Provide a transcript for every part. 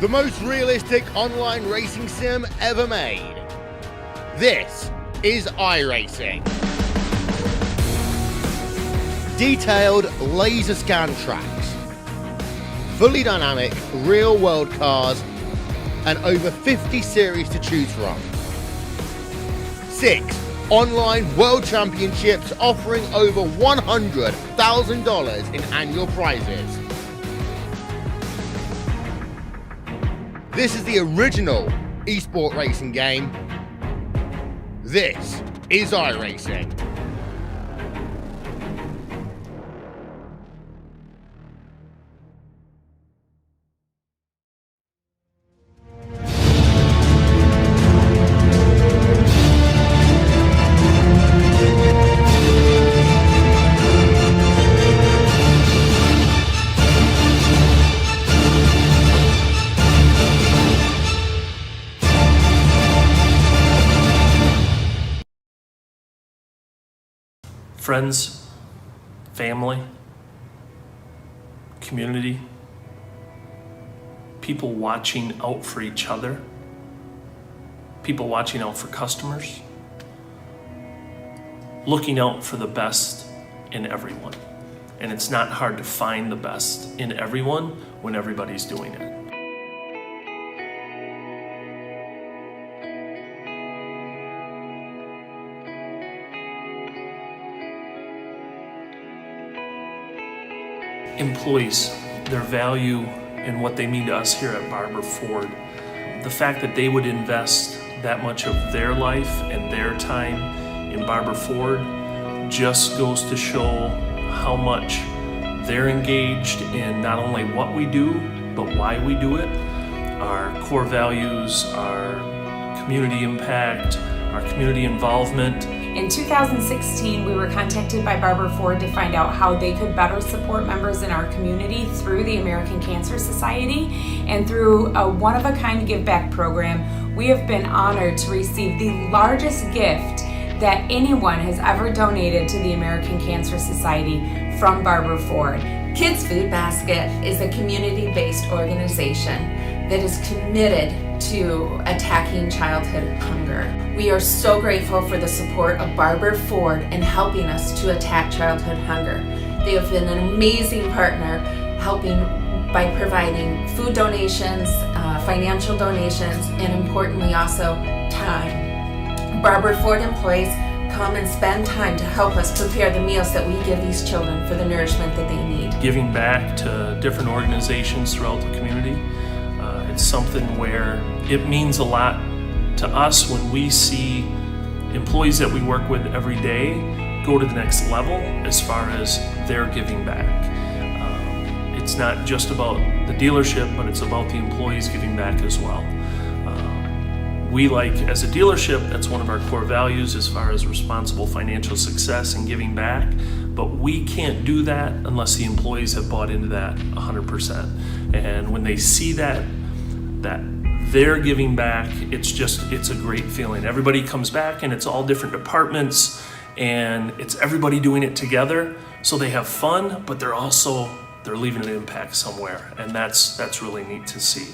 the most realistic online racing sim ever made. This is iRacing. Detailed laser scan tracks, fully dynamic real-world cars, and over 50 series to choose from. 6 online world championships offering over $100,000 in annual prizes. This is the original esport racing game. This is iRacing. Friends, family, community, people watching out for each other, people watching out for customers, looking out for the best in everyone. And it's not hard to find the best in everyone when everybody's doing it. Employees, their value and what they mean to us here at Barber Ford, the fact that they would invest that much of their life and their time in Barber Ford just goes to show how much they're engaged in not only what we do, but why we do it. Our core values, our community impact, our community involvement. In 2016, we were contacted by Barber Ford to find out how they could better support members in our community through the American Cancer Society and through a one-of-a-kind give back program. We have been honored to receive the largest gift that anyone has ever donated to the American Cancer Society from Barber Ford. Kids Food Basket is a community-based organization that is committed to attacking childhood hunger. We are so grateful for the support of Barber Ford in helping us to attack childhood hunger. They have been an amazing partner, helping by providing food donations, financial donations, and importantly also time. Barber Ford employees come and spend time to help us prepare the meals that we give these children for the nourishment that they need. Giving back to different organizations throughout the community, it's something where it means a lot to us when we see employees that we work with every day go to the next level as far as their giving back. It's not just about the dealership, but it's about the employees giving back as well. We like, as a dealership, that's one of our core values as far as responsible financial success and giving back, but we can't do that unless the employees have bought into that 100%. And when they see that they're giving back, it's a great feeling. Everybody comes back and it's all different departments and it's everybody doing it together, so they have fun, but they're leaving an impact somewhere, and that's really neat to see.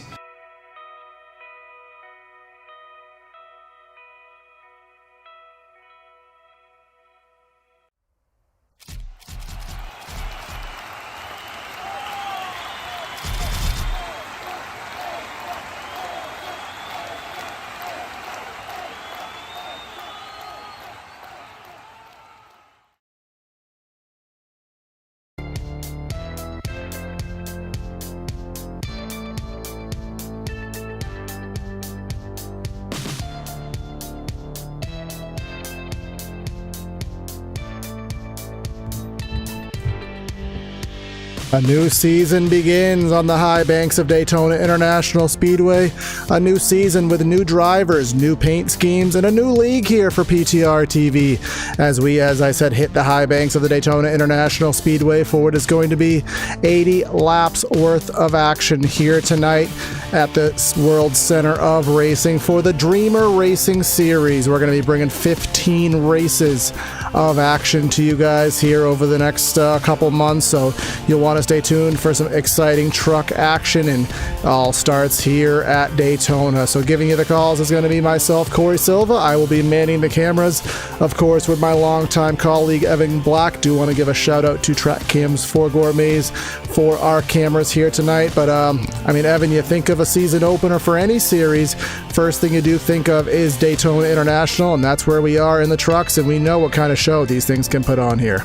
A new season begins on the high banks of Daytona International Speedway. A new season with new drivers, new paint schemes, and a new league here for PTR TV. As I said, hit the high banks of the Daytona International Speedway for what is going to be 80 laps worth of action here tonight at the World Center of Racing for the Dreamer Racing Series. We're going to be bringing 15 races of action to you guys here over the next couple months, so you'll want to stay tuned for some exciting truck action, and all starts here at Daytona. So giving you the calls is going to be myself, Corey Silva. I will be manning the cameras, of course, with my longtime colleague Evan Black. Do want to give a shout out to Track Cams for Gourmets for our cameras here tonight. But I mean, Evan, you think of a season opener for any series, first thing you do think of is Daytona International, and that's where we are in the trucks, and we know what kind of show these things can put on here.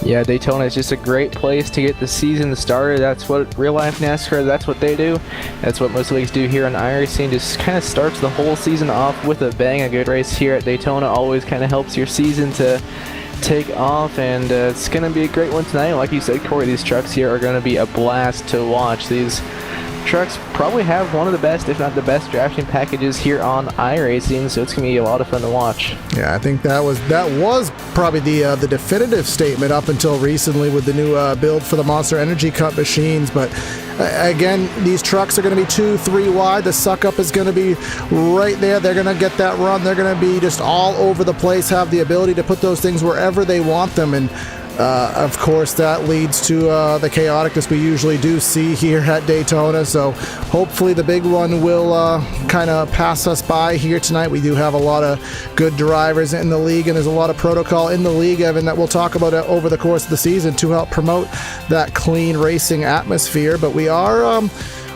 Yeah, Daytona is just a great place to get the season started. That's what real life NASCAR, that's what they do. That's what most leagues do here on iRacing. Just kind of starts the whole season off with a bang. A good race here at Daytona always kind of helps your season to take off, and it's going to be a great one tonight. Like you said, Corey, these trucks here are going to be a blast to watch. These trucks probably have one of the best, if not the best, drafting packages here on iRacing, so it's going to be a lot of fun to watch. Yeah, I think that was probably the definitive statement up until recently with the new build for the Monster Energy Cup machines. But again, these trucks are going to be 2-3 wide. The suck-up is going to be right there. They're going to get that run. They're going to be just all over the place, have the ability to put those things wherever they want them, and of course, that leads to the chaoticness we usually do see here at Daytona. So hopefully the big one will kind of pass us by here tonight. We do have a lot of good drivers in the league, and there's a lot of protocol in the league, Evan, that we'll talk about over the course of the season to help promote that clean racing atmosphere. But we are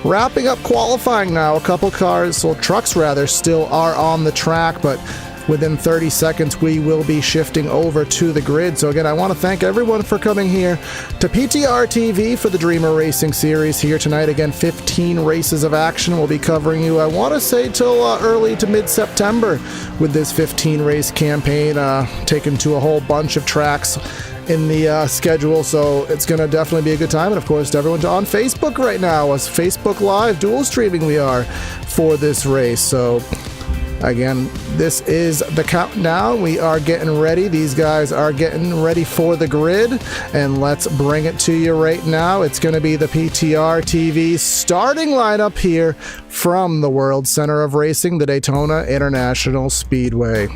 wrapping up qualifying now. A couple cars, or trucks rather, still are on the track, but within 30 seconds, we will be shifting over to the grid. So again, I want to thank everyone for coming here to PTR TV for the Dreamer Racing Series here tonight. Again, 15 races of action. We'll be covering you, I want to say, till early to mid-September with this 15-race campaign, taken to a whole bunch of tracks in the schedule, so it's going to definitely be a good time. And of course, to everyone on Facebook right now, as Facebook Live dual streaming we are for this race. So again, this is the countdown. We are getting ready. These guys are getting ready for the grid, and let's bring it to you right now. It's going to be the PTR TV starting lineup here from the World Center of Racing, the Daytona International Speedway.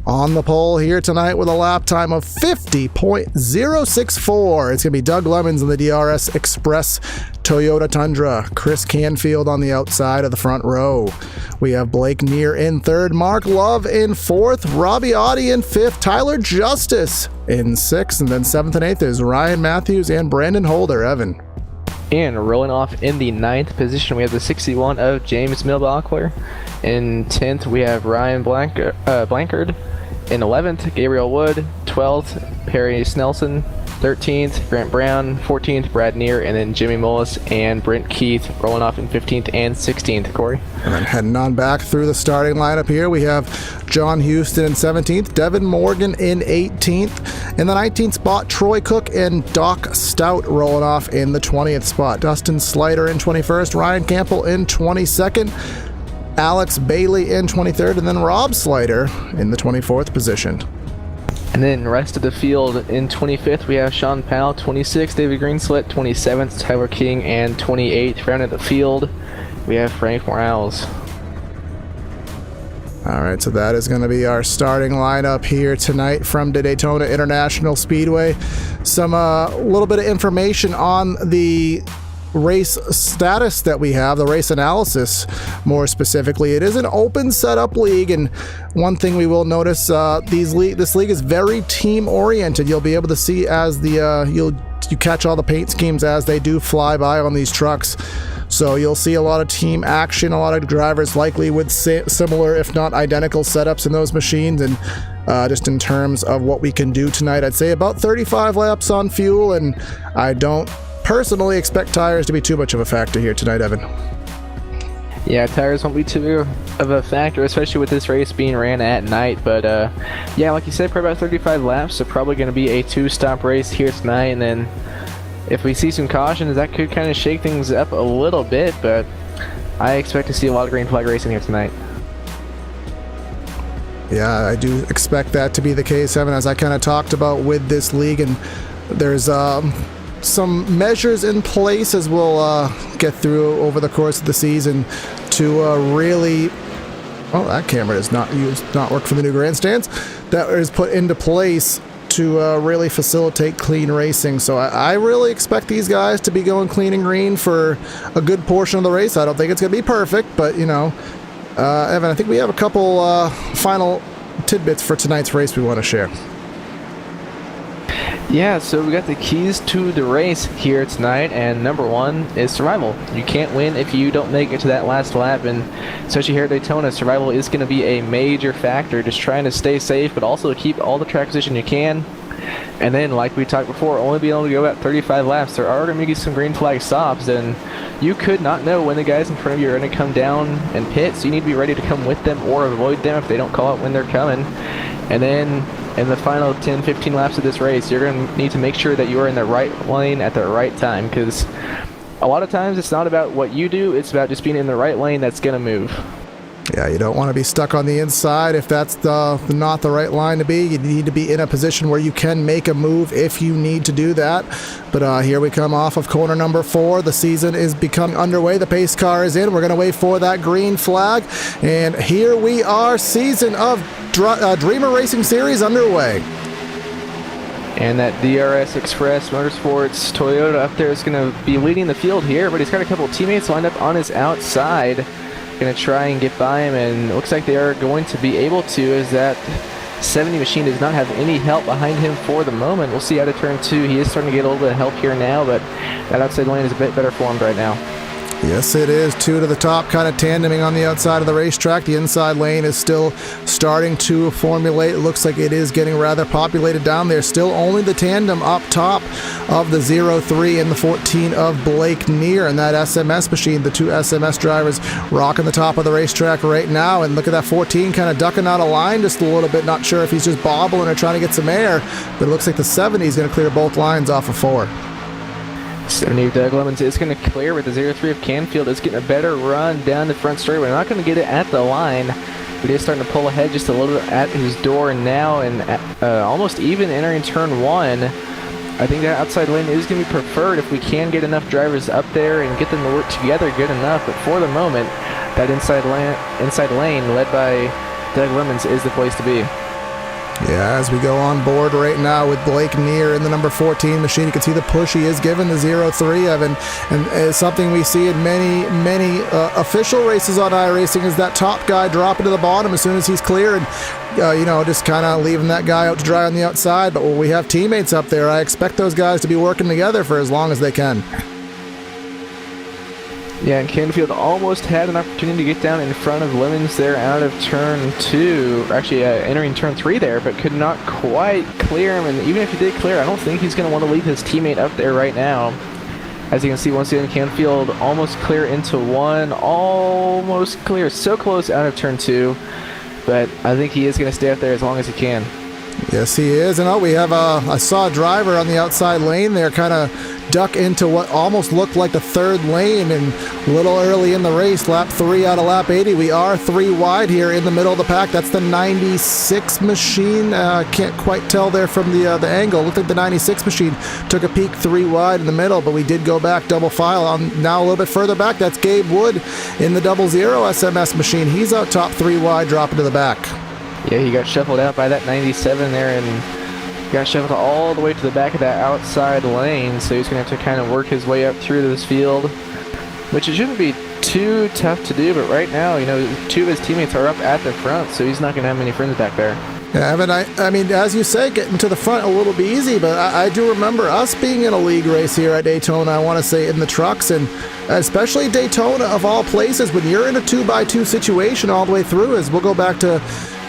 On the pole here tonight with a lap time of 50.064. It's going to be Doug Lemons in the DRS Express Toyota Tundra. Chris Canfield on the outside of the front row. We have Blake Neer in third, Mark Love in fourth, Robbie Audi in fifth, Tyler Justice in sixth, and then seventh and eighth is Ryan Matthews and Brandon Holder. Evan. And rolling off in the 9th position, we have the 61 of James Milbachler. In 10th, we have Ryan Blankard. In 11th, Gabriel Wood. 12th, Perry Snelson. 13th, Grant Brown. 14th, Brad Neer. And then Jimmy Mullis and Brent Keith rolling off in 15th and 16th, Corey. And then heading on back through the starting lineup here, we have John Houston in 17th, Devin Morgan in 18th. In the 19th spot, Troy Cook and Doc Stout rolling off in the 20th spot. Dustin Slider in 21st, Ryan Campbell in 22nd, Alex Bailey in 23rd, and then Rob Slider in the 24th position. And then rest of the field, in 25th, we have Sean Powell, 26th, David Greenslet, 27th, Tyler King, and 28th. Round of the field, we have Frank Morales. All right, so that is going to be our starting lineup here tonight from the Daytona International Speedway. Some little bit of information on the race status that we have, the race analysis more specifically. It is an open setup league, and one thing we will notice, this league is very team oriented. You'll be able to see as you catch all the paint schemes as they do fly by on these trucks. So you'll see a lot of team action, a lot of drivers likely with similar, if not identical, setups in those machines. And just in terms of what we can do tonight, I'd say about 35 laps on fuel, and I don't personally expect tires to be too much of a factor here tonight, Evan. Yeah, tires won't be too of a factor, especially with this race being ran at night. But yeah, like you said, probably about 35 laps, so probably going to be a two-stop race here tonight. And then if we see some cautions, that could kind of shake things up a little bit, but I expect to see a lot of green flag racing here tonight. Yeah, I do expect that to be the case, Evan, as I kind of talked about with this league. And there's some measures in place as we'll get through over the course of the season to really well, that camera does not work for the new grandstands. That is put into place to really facilitate clean racing. So I really expect these guys to be going clean and green for a good portion of the race. I don't think it's going to be perfect, but Evan, I think we have a couple final tidbits for tonight's race we want to share. Yeah, so we got the keys to the race here tonight, and number one is survival. You can't win if you don't make it to that last lap, and especially here at Daytona, survival is going to be a major factor. Just trying to stay safe, but also keep all the track position you can. And then, like we talked before, only being able to go about 35 laps. There are going to be some green flag stops, and you could not know when the guys in front of you are going to come down and pit, so you need to be ready to come with them or avoid them if they don't call out when they're coming. And then in the final 10-15 laps of this race, you're going to need to make sure that you are in the right lane at the right time, because a lot of times it's not about what you do, it's about just being in the right lane that's going to move. Yeah, you don't want to be stuck on the inside if that's not the right line to be. You need to be in a position where you can make a move if you need to do that. But here we come off of corner number 4. The season is becoming underway. The pace car is in. We're going to wait for that green flag. And here we are, season of Dreamer Racing Series underway. And that DRS Express Motorsports Toyota up there is going to be leading the field here, but he's got a couple of teammates lined up on his outside. Going to try and get by him, and it looks like they are going to be able to, as that 70 machine does not have any help behind him for the moment. We'll see out of turn 2. He is starting to get a little bit of help here now, but that outside lane is a bit better formed right now. Yes, it is. 2 to the top, kind of tandeming on the outside of the racetrack. The inside lane is still starting to formulate. It looks like it is getting rather populated down there. Still only the tandem up top of the 03 and the 14 of Blake Neer, and that SMS machine, the 2 SMS drivers rocking the top of the racetrack right now. And look at that 14 kind of ducking out of line just a little bit. Not sure if he's just bobbling or trying to get some air, but it looks like the 70 is going to clear both lines off of 4. 70 of Doug Lemons is going to clear, with the 03 of Canfield is getting a better run down the front straight. We're not going to get it at the line, but he is starting to pull ahead just a little bit at his door now, and almost even entering turn 1. I think that outside lane is going to be preferred if we can get enough drivers up there and get them to work together good enough, but for the moment, that inside lane led by Doug Lemons is the place to be. Yeah, as we go on board right now with Blake Neer in the number 14 machine, you can see the push he is giving the 03 of, and it's something we see in many official races on iRacing, is that top guy dropping to the bottom as soon as he's clear, and just kind of leaving that guy out to dry on the outside. But when we have teammates up there, I expect those guys to be working together for as long as they can. Yeah, and Canfield almost had an opportunity to get down in front of Lemons there out of turn 2, actually entering turn 3 there, but could not quite clear him. And even if he did clear, I don't think he's going to want to leave his teammate up there right now. As you can see, once again, Canfield almost clear into 1, almost clear, so close out of turn 2, but I think he is going to stay up there as long as he can. Yes, he is. And we have I saw a driver on the outside lane there kind of duck into what almost looked like the third lane, and a little early in the race, lap 3 out of lap 80. We are 3 wide here in the middle of the pack. That's the 96 machine. Can't quite tell there from the angle. Looked like the 96 machine took a peek 3 wide in the middle, but we did go back double file on now a little bit further back. That's Gabe Wood in the 00 SMS machine. He's out top 3 wide, dropping to the back. Yeah, he got shuffled out by that 97 there, and got shuffled all the way to the back of that outside lane, so he's going to have to kind of work his way up through this field, which it shouldn't be too tough to do, but right now, 2 of his teammates are up at the front, so he's not going to have many friends back there. Yeah, Evan, I mean, as you say, getting to the front a little bit easy, but I do remember us being in a league race here at Daytona, I want to say, in the trucks, and especially Daytona, of all places, when you're in a 2x2 situation all the way through, as we'll go back to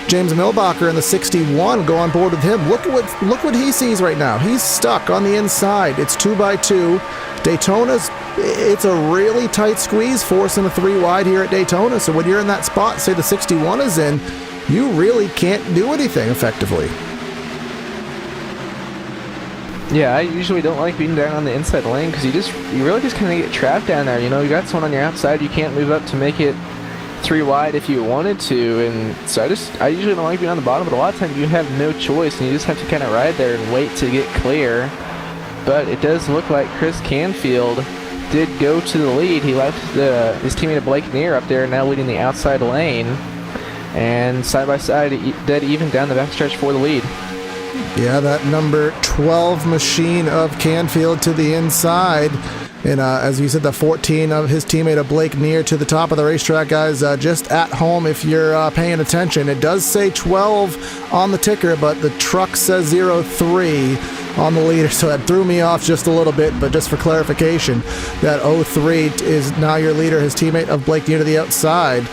James Milbacher in the 61, go on board with him. Look what he sees right now. He's stuck on the inside. It's 2x2. Daytona's, it's a really tight squeeze, forcing a 3 wide here at Daytona. So when you're in that spot, say the 61 is in, you really can't do anything effectively. Yeah, I usually don't like being down on the inside lane, because you really just kind of get trapped down there. You got someone on your outside, you can't move up to make it 3 wide if you wanted to, and so I usually don't like being on the bottom, but a lot of times you have no choice and you just have to kind of ride there and wait to get clear. But it does look like Chris Canfield did go to the lead. He left his teammate Blake Neer up there, now leading the outside lane. and side by side, dead even down the backstretch for the lead. Yeah, that number 12 machine of Canfield to the inside. And as you said, the 14 of his teammate of Blake Neer to the top of the racetrack, guys. Just at home, if you're paying attention, it does say 12 on the ticker, but the truck says 03 on the leader, so that threw me off just a little bit. But just for clarification, that 03 is now your leader, his teammate of Blake Neer to the outside.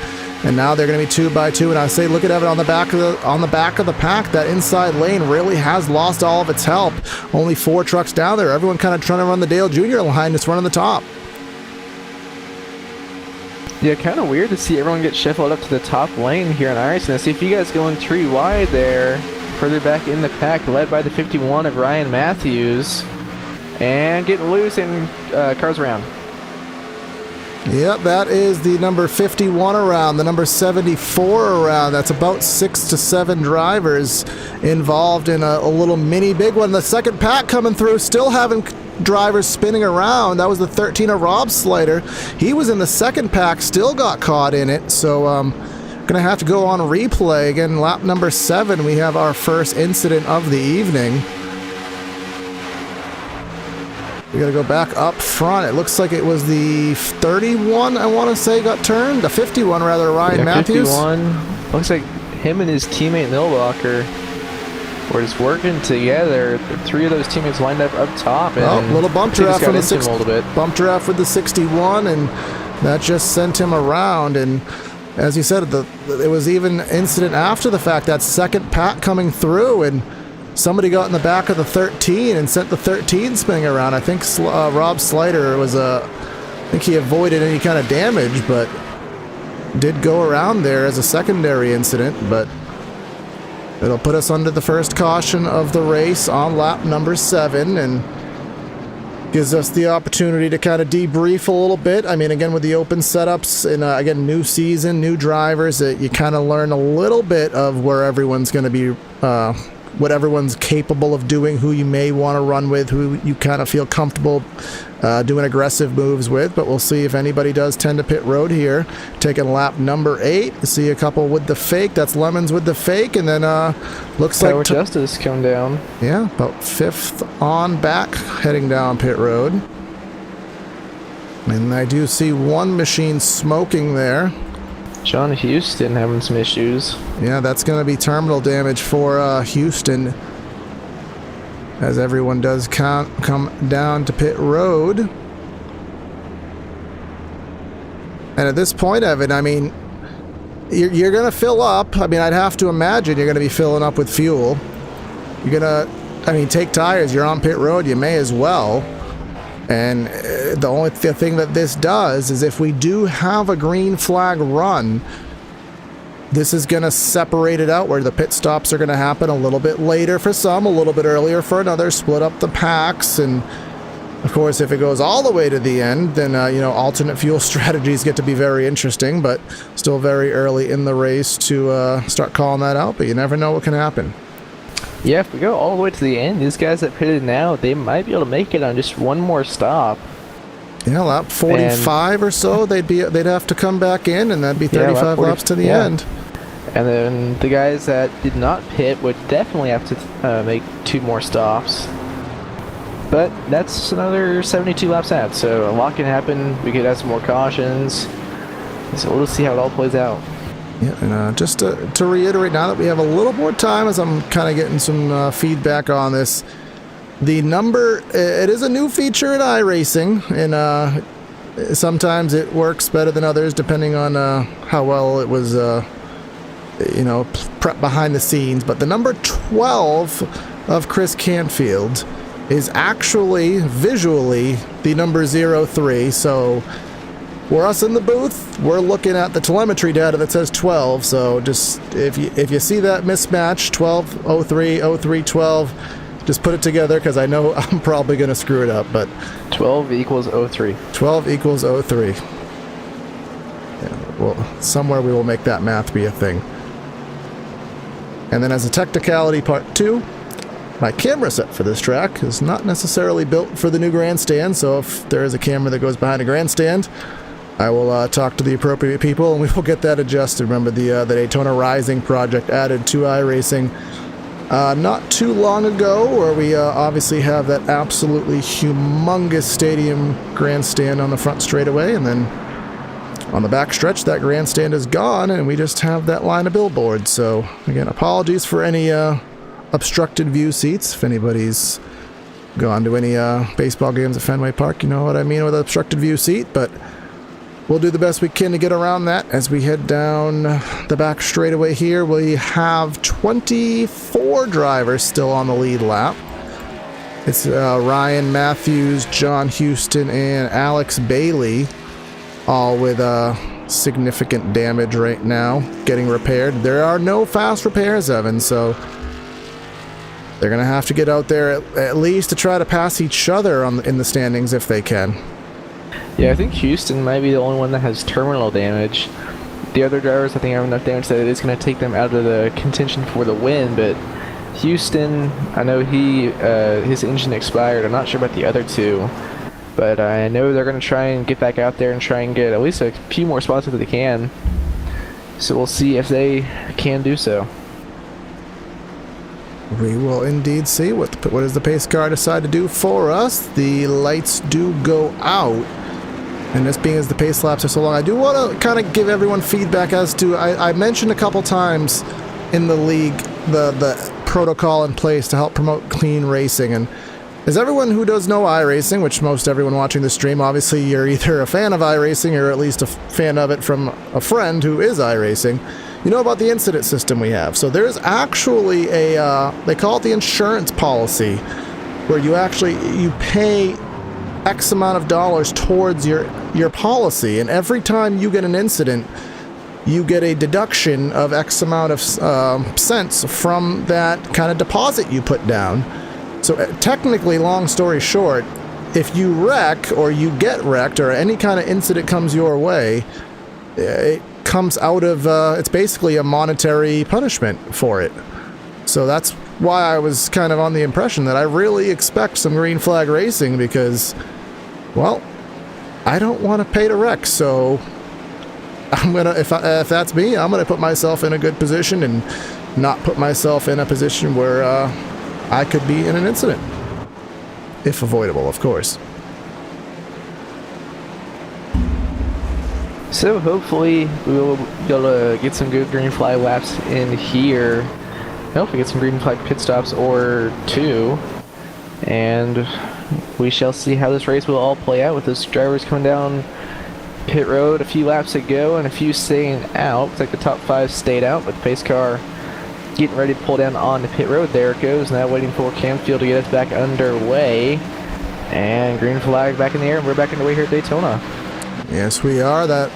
And now they're going to be 2 by 2, and I say, look at Evan on the back of the pack. That inside lane really has lost all of its help. Only 4 trucks down there. Everyone kind of trying to run the Dale Jr. line, just running the top. Yeah, kind of weird to see everyone get shuffled up to the top lane here in Ireson. See if you guys going 3 wide there, further back in the pack, led by the 51 of Ryan Matthews, and getting loose and cars around. Yep, that is the number 51 around, the number 74 around. That's about 6 to 7 drivers involved in a little mini big one. The second pack coming through, still having drivers spinning around. That was the 13 of Rob Slider. He was in the second pack, still got caught in it. So gonna have to go on replay again. Lap number 7, we have our first incident of the evening. We got to go back up front. It looks like it was the 31, I want to say, got turned. The 51, rather, Ryan Matthews. 51. Looks like him and his teammate Milwaukee were just working together. The 3 of those teammates lined up top. And little bump draft from the a little bit. Bump draft with the 61, and that just sent him around. And as you said, it was even incident after the fact. That second pack coming through, and somebody got in the back of the 13 and sent the 13 spinning around. I think Rob Slider was I think he avoided any kind of damage, but did go around there as a secondary incident. But it'll put us under the first caution of the race on lap number 7, and gives us the opportunity to kind of debrief a little bit. I mean, again, with the open setups and again, new season, new drivers, you kind of learn a little bit of where everyone's going to be, what everyone's capable of doing, who you may want to run with, who you kind of feel comfortable doing aggressive moves with. But we'll see if anybody does tend to pit road here. Taking lap number 8. See a couple with the fake. That's Lemons with the fake. And then looks like Justice come down. Yeah, about 5th on back, heading down pit road. And I do see one machine smoking there. John Houston having some issues. Yeah, that's going to be terminal damage for Houston, as everyone does come down to pit road. And at this point, Evan, I mean, you're going to fill up. I mean, I'd have to imagine you're going to be filling up with fuel. You're going to, I mean, take tires. You're on pit road. You may as well. And the only thing that this does is if we do have a green flag run, this is going to separate it out, where the pit stops are going to happen a little bit later for some, a little bit earlier for another, split up the packs. And of course, if it goes all the way to the end, then alternate fuel strategies get to be very interesting, but still very early in the race to start calling that out. But you never know what can happen. Yeah, if we go all the way to the end, these guys that pitted now, they might be able to make it on just one more stop. Yeah, lap 45 or so, they'd have to come back in, and that'd be 35 laps to the end. And then the guys that did not pit would definitely have to make 2 more stops. But that's another 72 laps out, so a lot can happen. We could have some more cautions. So we'll see how it all plays out. Yeah, and just to reiterate, now that we have a little more time, as I'm kind of getting some feedback on this, the number, it is a new feature in iRacing, and sometimes it works better than others depending on how well it was, prepped behind the scenes. But the number 12 of Chris Canfield is actually visually the number 03, so we're us in the booth, we're looking at the telemetry data that says 12, so just if you see that mismatch, 12, 03, 03, 12, just put it together, because I know I'm probably going to screw it up, but 12 equals 03. 12 equals 03. Yeah, well, somewhere we will make that math be a thing. And then as a technicality, part 2, my camera set for this track is not necessarily built for the new grandstand, so if there is a camera that goes behind a grandstand, I will talk to the appropriate people and we will get that adjusted. Remember the Daytona Rising project added to iRacing not too long ago, where we obviously have that absolutely humongous stadium grandstand on the front straightaway, and then on the back stretch that grandstand is gone and we just have that line of billboards. So again, apologies for any obstructed view seats. If anybody's gone to any baseball games at Fenway Park, you know what I mean with an obstructed view seat, but we'll do the best we can to get around that as we head down the back straightaway here. We have 24 drivers still on the lead lap. It's Ryan Matthews, John Houston, and Alex Bailey, all with significant damage right now, getting repaired. There are no fast repairs, Evan, so they're going to have to get out there at least to try to pass each other in the standings if they can. Yeah, I think Houston might be the only one that has terminal damage. The other drivers, I think, have enough damage that it is going to take them out of the contention for the win, but Houston, I know his engine expired. I'm not sure about the other two, but I know they're going to try and get back out there and try and get at least a few more spots if they can. So we'll see if they can do so. We will indeed see what does the pace car decide to do for us. The lights do go out, and this being as the pace laps are so long, I do want to kind of give everyone feedback as to, I mentioned a couple times in the league the protocol in place to help promote clean racing, and as everyone who does know iRacing, which most everyone watching the stream, obviously you're either a fan of iRacing or at least a fan of it from a friend who is iRacing, you know about the incident system we have. So there's actually they call it the insurance policy, where you pay X amount of dollars towards your policy, and every time you get an incident, you get a deduction of X amount of cents from that kind of deposit you put down. So technically, long story short, if you wreck or you get wrecked or any kind of incident comes your way, it comes out of it's basically a monetary punishment for it. So that's why I was kind of on the impression that I really expect some green flag racing, because, well, I don't want to pay to wreck, so I'm gonna, if that's me, I'm gonna put myself in a good position and not put myself in a position where I could be in an incident, if avoidable, of course. So hopefully we will be able to get some good green flag laps in here. Hopefully get some green flag pit stops or two. And we shall see how this race will all play out with those drivers coming down pit road a few laps ago and a few staying out. Looks like the top 5 stayed out, but the pace car getting ready to pull down on the pit road. There it goes, now waiting for Canfield to get us back underway. And green flag back in the air, and we're back underway here at Daytona. Yes, we are. That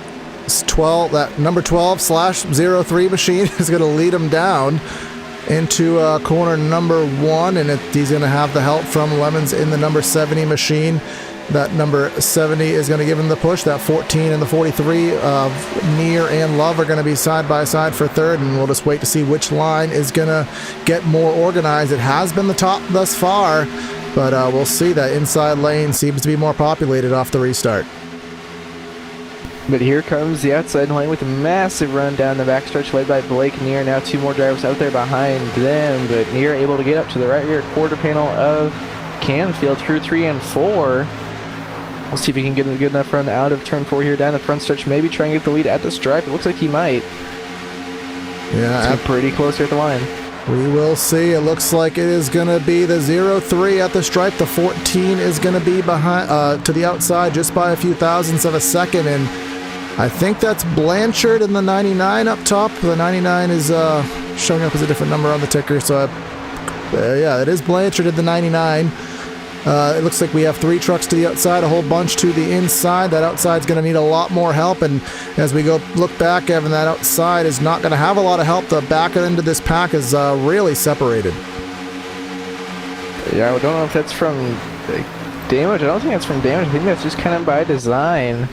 number 12/03 machine is going to lead him down into corner number 1, and he's going to have the help from Lemons in the number 70 machine. That number 70 is going to give him the push. That 14 and the 43 of Near and Love are going to be side by side for third, and we'll just wait to see which line is going to get more organized. It has been the top thus far, but we'll see. That inside lane seems to be more populated off the restart. But here comes the outside lane with a massive run down the backstretch led by Blake Near. Now 2 more drivers out there behind them, but Near able to get up to the right rear quarter panel of Canfield through 3 and 4. We'll see if he can get a good enough run out of turn 4 here down the front stretch. Maybe try and get the lead at the stripe. It looks like he might. Yeah, it's pretty close here at the line. We will see. It looks like it is going to be the 03 at the stripe. The 14 is going to be behind to the outside just by a few thousandths of a second, and I think that's Blanchard in the 99 up top. The 99 is showing up as a different number on the ticker, so yeah, it is Blanchard in the 99. It looks like we have 3 trucks to the outside, a whole bunch to the inside. That outside's going to need a lot more help, and as we go look back, Evan, that outside is not going to have a lot of help. The back end of this pack is really separated. Yeah, I don't know if that's from damage. I don't think that's from damage. I think that's just kind of by design.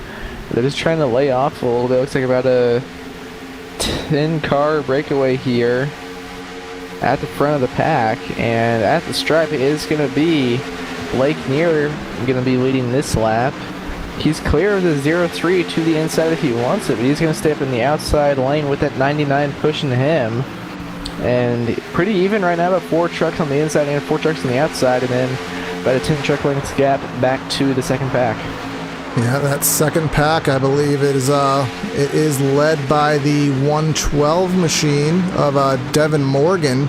They're just trying to lay off a little bit. It looks like about a 10-car breakaway here at the front of the pack, and at the stripe it is going to be Blake Near going to be leading this lap. He's clear of the 0-3 to the inside if he wants it, but he's going to stay up in the outside lane with that 99 pushing him. And pretty even right now, about 4 trucks on the inside and 4 trucks on the outside, and then about a 10 truck length gap back to the second pack. Yeah, that second pack, I believe, it is led by the 112 machine of Devin Morgan.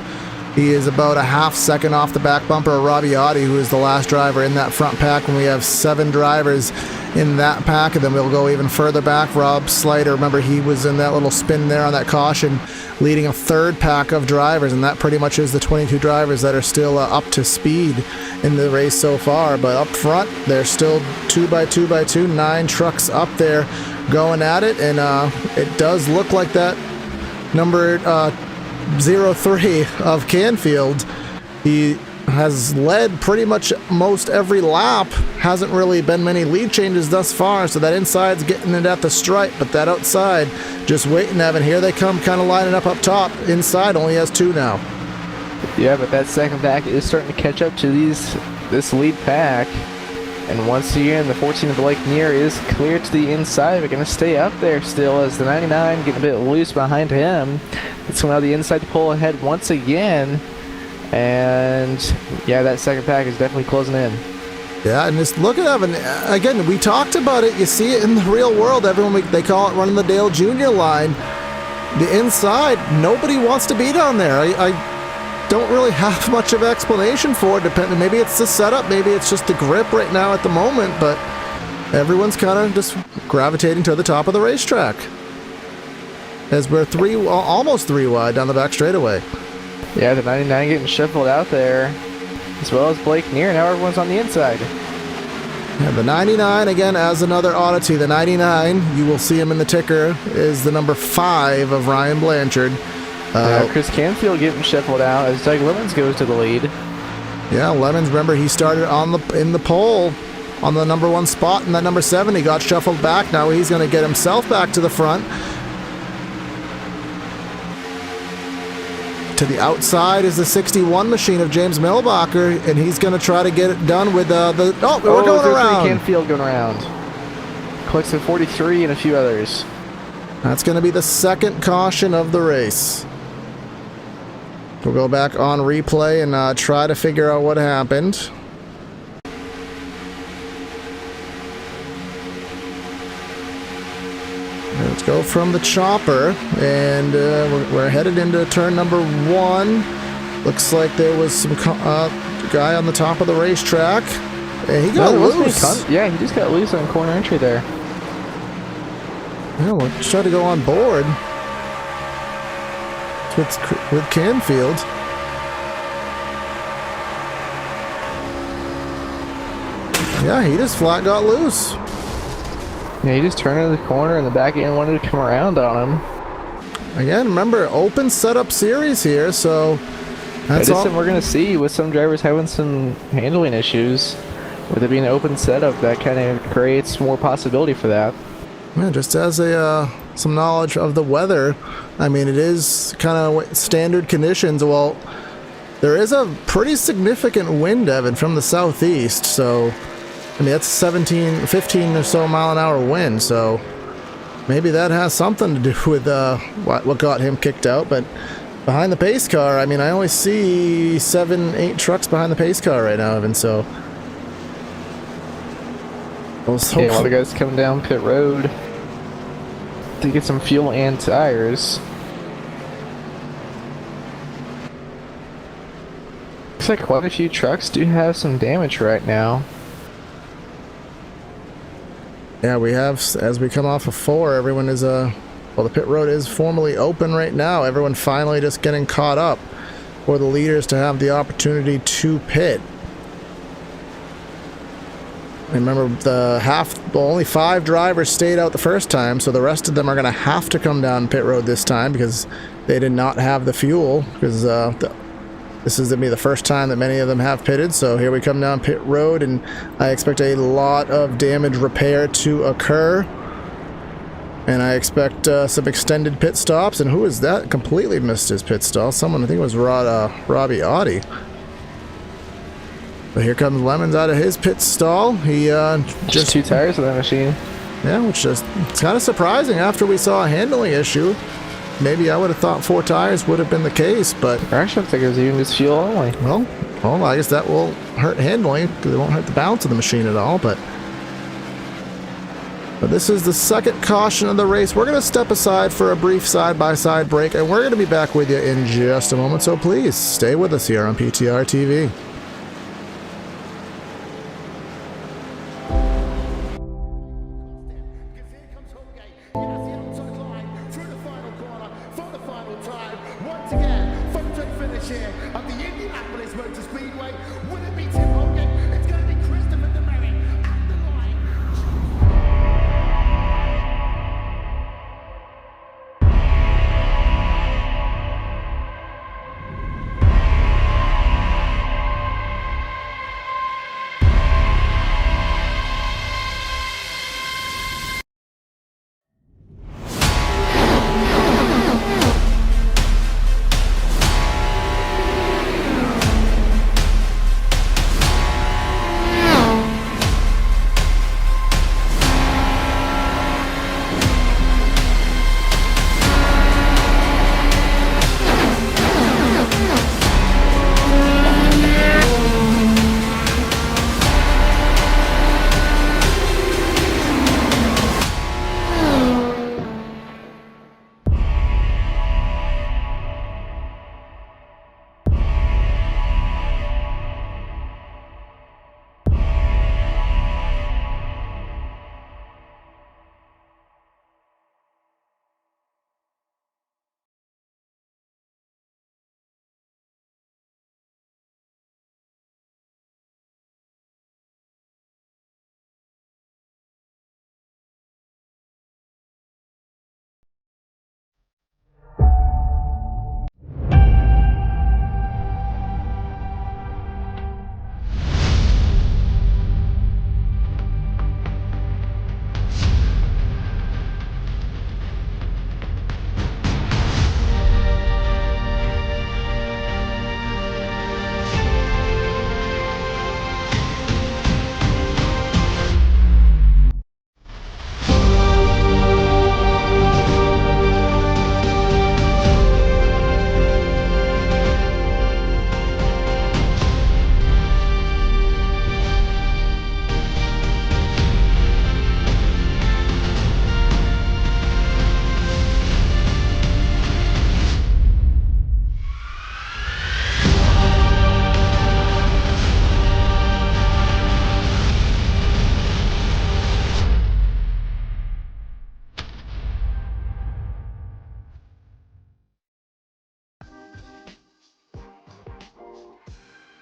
He is about a half second off the back bumper of Robbie Oddie, who is the last driver in that front pack when we have 7 drivers in that pack. And then we'll go even further back. Rob Slater, remember, he was in that little spin there on that caution, leading a third pack of drivers, and that pretty much is the 22 drivers that are still up to speed in the race so far. But up front, they're still 2 by 2 by 2, 9 trucks up there going at it, and it does look like that number 03 of Canfield, he has led pretty much most every lap. Hasn't really been many lead changes thus far, so that inside's getting it at the stripe, but that outside just waiting, Evan. Here they come, kind of lining up top. Inside only has 2 now. Yeah, but that second pack is starting to catch up to this lead pack. And once again, the 14 of Blake Neer is clear to the inside. We're going to stay up there still as the 99 getting a bit loose behind him. It's going to allow the inside to pull ahead once again. And yeah, that second pack is definitely closing in. Yeah, and just look at Evan. Again, we talked about it. You see it in the real world. Everyone, they call it running the Dale Jr. line. The inside, nobody wants to be down there. I don't really have much of an explanation for it. Depending, maybe it's the setup, maybe it's just the grip right now at the moment, but everyone's kind of just gravitating to the top of the racetrack as we're almost 3 wide down the back straightaway. Yeah, the 99 getting shuffled out there, as well as Blake Neer. Now everyone's on the inside. Yeah, the 99, again, as another oddity, the 99, you will see him in the ticker, is the number 5 of Ryan Blanchard. Chris Canfield getting shuffled out as Doug Lemons goes to the lead. Yeah, Lemons, remember, he started in the pole on the number 1 spot, and that number 7, he got shuffled back. Now he's going to get himself back to the front. To the outside is the 61 machine of James Milbacher, and he's going to try to get it done with we're going around. Canfield going around. Collects the 43 and a few others. That's going to be the second caution of the race. We'll go back on replay and try to figure out what happened. Let's go from the chopper, and we're headed into turn number 1. Looks like there was some guy on the top of the racetrack. And he got loose. Yeah, he just got loose on corner entry there. Yeah, we'll try to go on board with Canfield. Yeah, he just flat got loose. Yeah, he just turned into the corner and the back end wanted to come around on him. Again, remember, open setup series here, so that's all we're going to see with some drivers having some handling issues. With it being an open setup, that kind of creates more possibility for that. Yeah, just as some knowledge of the weather, I mean, it is kind of standard conditions. Well, there is a pretty significant wind, Evan, from the southeast, so I mean, that's 15 or so mile an hour wind, so maybe that has something to do with what got him kicked out. But behind the pace car, I mean, I only see 7-8 trucks behind the pace car right now, Evan, so a lot of guys coming down pit road to get some fuel and tires. Looks like quite a few trucks do have some damage right now. Yeah, we have, as we come off of 4, everyone is, well, the pit road is formally open right now. Everyone finally just getting caught up for the leaders to have the opportunity to pit. Remember, only 5 drivers stayed out the first time, so the rest of them are going to have to come down pit road this time because they did not have the fuel, because this is going to be the first time that many of them have pitted. So here we come down pit road, and I expect a lot of damage repair to occur. And I expect some extended pit stops. And who is that? Completely missed his pit stop. Someone, I think it was Robbie Oddie. But here comes Lemons out of his pit stall. He Just 2 tires of that machine. yeah, which is it's kind of surprising after we saw a handling issue. Maybe I would have thought 4 tires would have been the case, but Actually, looks like it was even just fuel only. well, I guess that will hurt handling because it won't hurt the balance of the machine at all. But this is the second caution of the race. We're going to step aside for a brief side-by-side break, and we're going to be back with you in just a moment. So please stay with us here on PTR TV.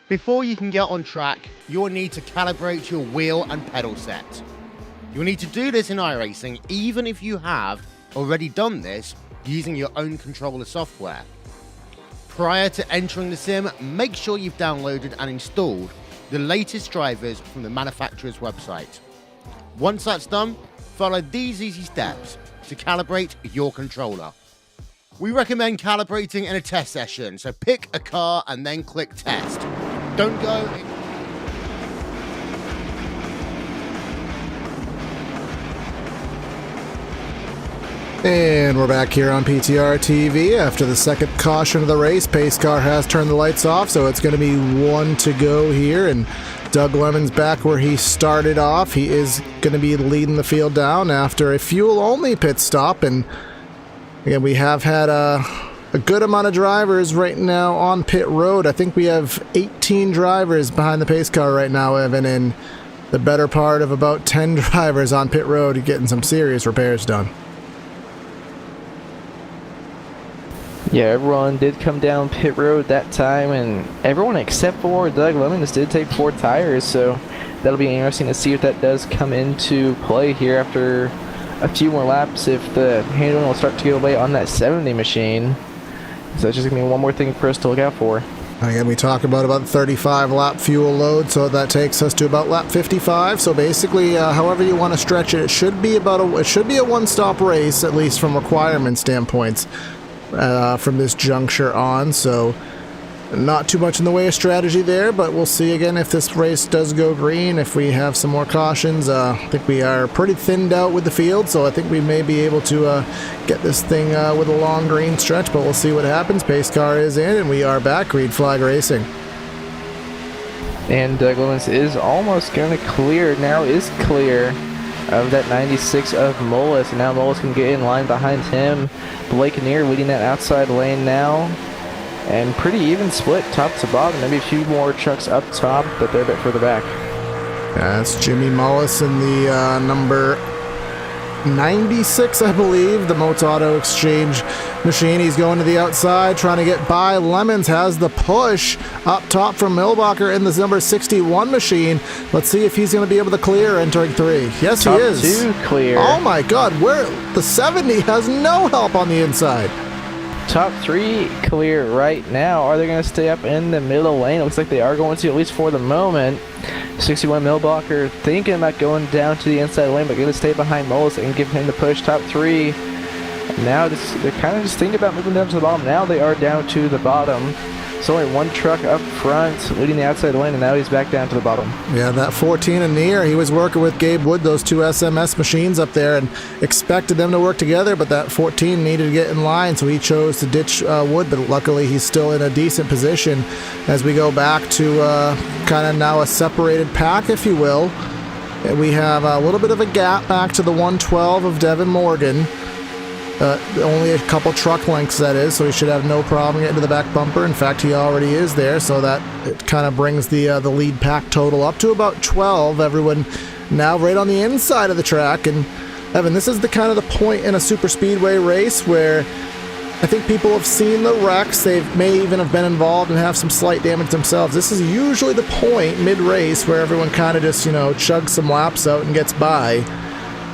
Before you can get on track, you'll need to calibrate your wheel and pedal set. You'll need to do this in iRacing even if you have already done this using your own controller software. Prior to entering the sim, make sure you've downloaded and installed the latest drivers from the manufacturer's website. Once that's done, follow these easy steps to calibrate your controller. We recommend calibrating in a test session, so pick a car and then click test. Don't go in. And we're back here on PTR TV after the second caution of the race. Pace car has turned the lights off, so it's going to be 1 to go here. And Doug Lemon's back where he started off. He is going to be leading the field down after a fuel-only pit stop. And again, we have had a good amount of drivers right now on pit road. I think we have 18 drivers behind the pace car right now, Evan, and the better part of about 10 drivers on pit road getting some serious repairs done. Yeah, everyone did come down pit road that time, and everyone except for Doug Lemons did take 4 tires, so that'll be interesting to see if that does come into play here after a few more laps, if the handling will start to go away on that 70 machine. So that's just going to be one more thing for us to look out for. Again, we talk about 35 lap fuel load, so that takes us to about lap 55. So basically, however you want to stretch it, it should be a one-stop race, at least from requirement standpoints, from this juncture on. So not too much in the way of strategy there, but we'll see again if this race does go green, if we have some more cautions. I think we are pretty thinned out with the field, so I think we may be able to get this thing with a long green stretch, but we'll see what happens. Pace car is in, and we are back. Green flag racing. And Doug Williams is almost going to clear, now is clear of that 96 of Mullis. And now Mullis can get in line behind him. Blake Neer leading that outside lane now. And pretty even split top to bottom. Maybe a few more trucks up top, but they're a bit further back. That's Jimmy Mullis in the number 96, I believe, the Motes Auto Exchange machine. He's going to the outside, trying to get by. Lemons has the push up top from Milbacher in the number 61 machine. Let's see if he's going to be able to clear entering 3. Yes, Top he is. 2 clear. Oh my God, where the 70 has no help on the inside. Top 3 clear right now. Are they going to stay up in the middle lane? It looks like they are going to, at least for the moment. 61 Milbacher thinking about going down to the inside lane, but going to stay behind Mullis and give him the push. Top 3. Now they're kind of just thinking about moving down to the bottom. Now they are down to the bottom. It's only one truck up front leading the outside lane, and now he's back down to the bottom. Yeah, that 14 and near, he was working with Gabe Wood, those two SMS machines up there, and expected them to work together, but that 14 needed to get in line, so he chose to ditch Wood, but luckily he's still in a decent position as we go back to kind of now a separated pack, if you will. And we have a little bit of a gap back to the 112 of Devin Morgan. Only a couple truck lengths, that is, so he should have no problem getting to the back bumper. In fact, he already is there, so that it kind of brings the lead pack total up to about 12. Everyone now right on the inside of the track. And Evan, this is the kind of the point in a super speedway race where I think people have seen the wrecks. They may even have been involved and have some slight damage themselves. This is usually the point mid-race where everyone kind of just, chugs some laps out and gets by.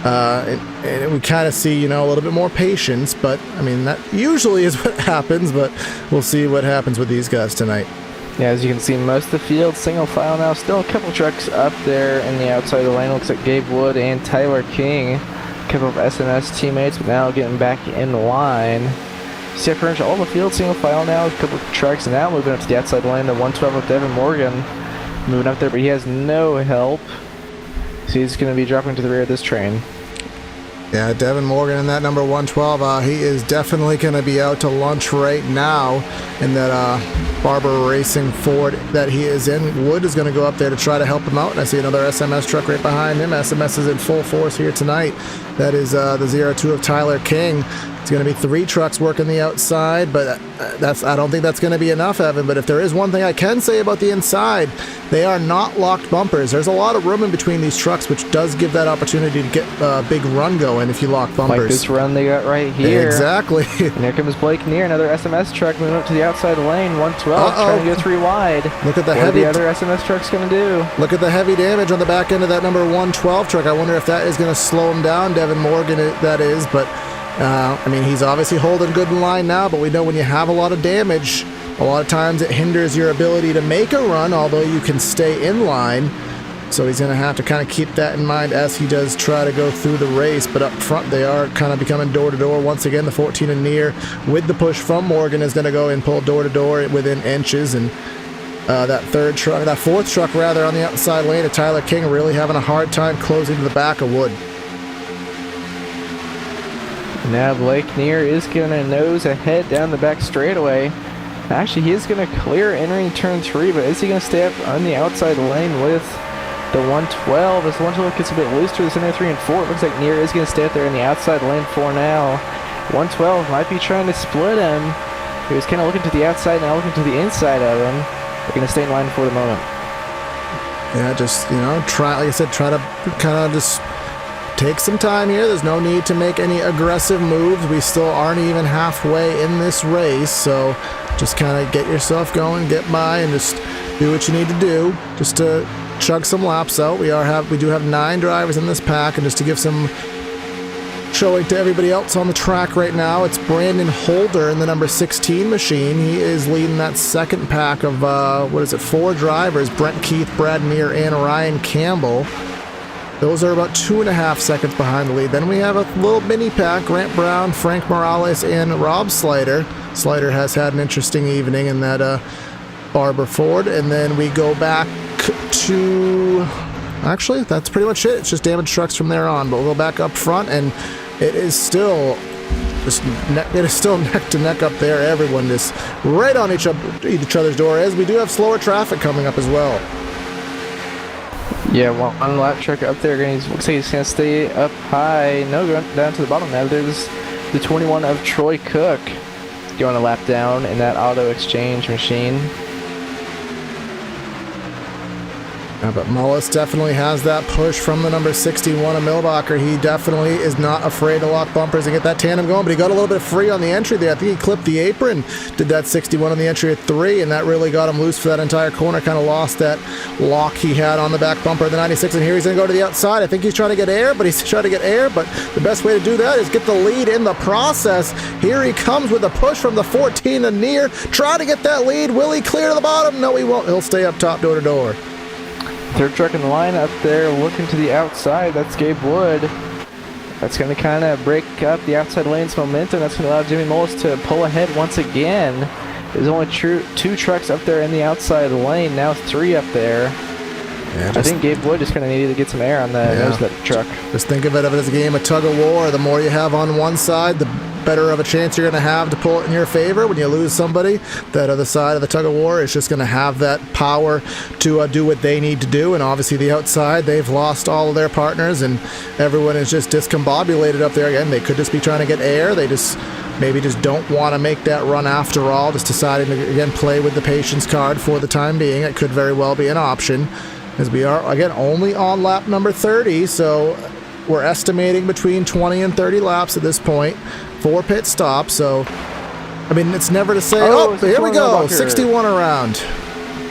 And we kind of see, a little bit more patience, but I mean, that usually is what happens, but we'll see what happens with these guys tonight. Yeah, as you can see, most of the field single file now. Still a couple trucks up there in the outside of the lane. Looks like Gabe Wood and Tyler King, a couple of SNS teammates, but now getting back in line. See, pretty much all the field single file now. A couple of trucks now moving up to the outside lane. The 112 of Devin Morgan moving up there, but he has no help. So he's going to be dropping to the rear of this train. Yeah, Devin Morgan in that number 112, he is definitely going to be out to lunch right now in that Barber Racing Ford that he is in. Wood is going to go up there to try to help him out, and I see another SMS truck right behind him. SMS is in full force here tonight. That is the 02 of Tyler King. It's going to be 3 trucks working the outside, but I don't think that's going to be enough, Evan. But if there is one thing I can say about the inside, they are not locked bumpers. There's a lot of room in between these trucks, which does give that opportunity to get a big run going if you lock bumpers. Like this run they got right here. Exactly. And here comes Blake Neer, another SMS truck moving up to the outside lane. 112 trying to go 3 wide. Look at the what heavy. What are the other SMS trucks going to do? Look at the heavy damage on the back end of that number 112 truck. I wonder if that is going to slow him down. Devin Morgan, that is, but. I mean, he's obviously holding good in line now, but we know when you have a lot of damage, a lot of times it hinders your ability to make a run, although you can stay in line. So he's going to have to kind of keep that in mind as he does try to go through the race. But up front, they are kind of becoming door-to-door. Once again, the 14 and near with the push from Morgan is going to go and pull door-to-door within inches. And that fourth truck on the outside lane of Tyler King really having a hard time closing to the back of Wood. Now Blake Neer is going to nose ahead down the back straightaway. Actually, he is going to clear entering turn 3, but is he going to stay up on the outside lane with the 112? As the 112 gets a bit loose through the center 3 and 4, it looks like Neer is going to stay up there in the outside lane for now. 112 might be trying to split him. He was kind of looking to the outside, now looking to the inside of him. They're going to stay in line for the moment. Yeah, just, try to kind of just take some time here. There's no need to make any aggressive moves. We still aren't even halfway in this race, so just kind of get yourself going, get by, and just do what you need to do just to chug some laps out. We do have 9 drivers in this pack, and just to give some showing to everybody else on the track right now, it's Brandon Holder in the number 16 machine. He is leading that second pack of 4 drivers: Brent Keith, Brad Neer, and Ryan Campbell. Those are about 2.5 seconds behind the lead. Then we have a little mini pack: Grant Brown, Frank Morales, and Rob Slider. Slider has had an interesting evening in that Barber Ford, and then we go back to... Actually, that's pretty much it. It's just damaged trucks from there on, but we'll go back up front, and it is still neck to neck up there. Everyone is right on each other's door, as we do have slower traffic coming up as well. Yeah, one lap truck up there. Looks like he's going to stay up high. No, going down to the bottom now. There's the 21 of Troy Cook going a lap down in that auto exchange machine. But Mullis definitely has that push from the number 61 of Milbacher. He definitely is not afraid to lock bumpers and get that tandem going, but he got a little bit free on the entry there. I think he clipped the apron, did that 61 on the entry at 3, and that really got him loose for that entire corner. Kind of lost that lock he had on the back bumper of the 96, and here he's going to go to the outside. I think he's trying to get air, but the best way to do that is get the lead in the process. Here he comes with a push from the 14 and near. Try to get that lead. Will he clear to the bottom? No, he won't. He'll stay up top door to door. Third truck in the line up there looking to the outside. That's Gabe Wood. That's going to kind of break up the outside lane's momentum. That's going to allow Jimmy Mullis to pull ahead once again. There's only 2 trucks up there in the outside lane. Now 3 up there. Yeah, I think Gabe Wood just kind of needed to get some air on the nose of that truck. Just think of it as a game of tug of war. The more you have on one side, the better of a chance you're going to have to pull it in your favor. When you lose somebody, that other side of the tug of war is just going to have that power to do what they need to do. And obviously the outside, they've lost all of their partners, and everyone is just discombobulated up there. Again, they could just be trying to get air. They just maybe just don't want to make that run after all, just deciding to, again, play with the patience card for the time being. It could very well be an option, as we are, again, only on lap number 30, so we're estimating between 20 and 30 laps at this point for pit stop. So, I mean, it's never to say, here we go, 61 around.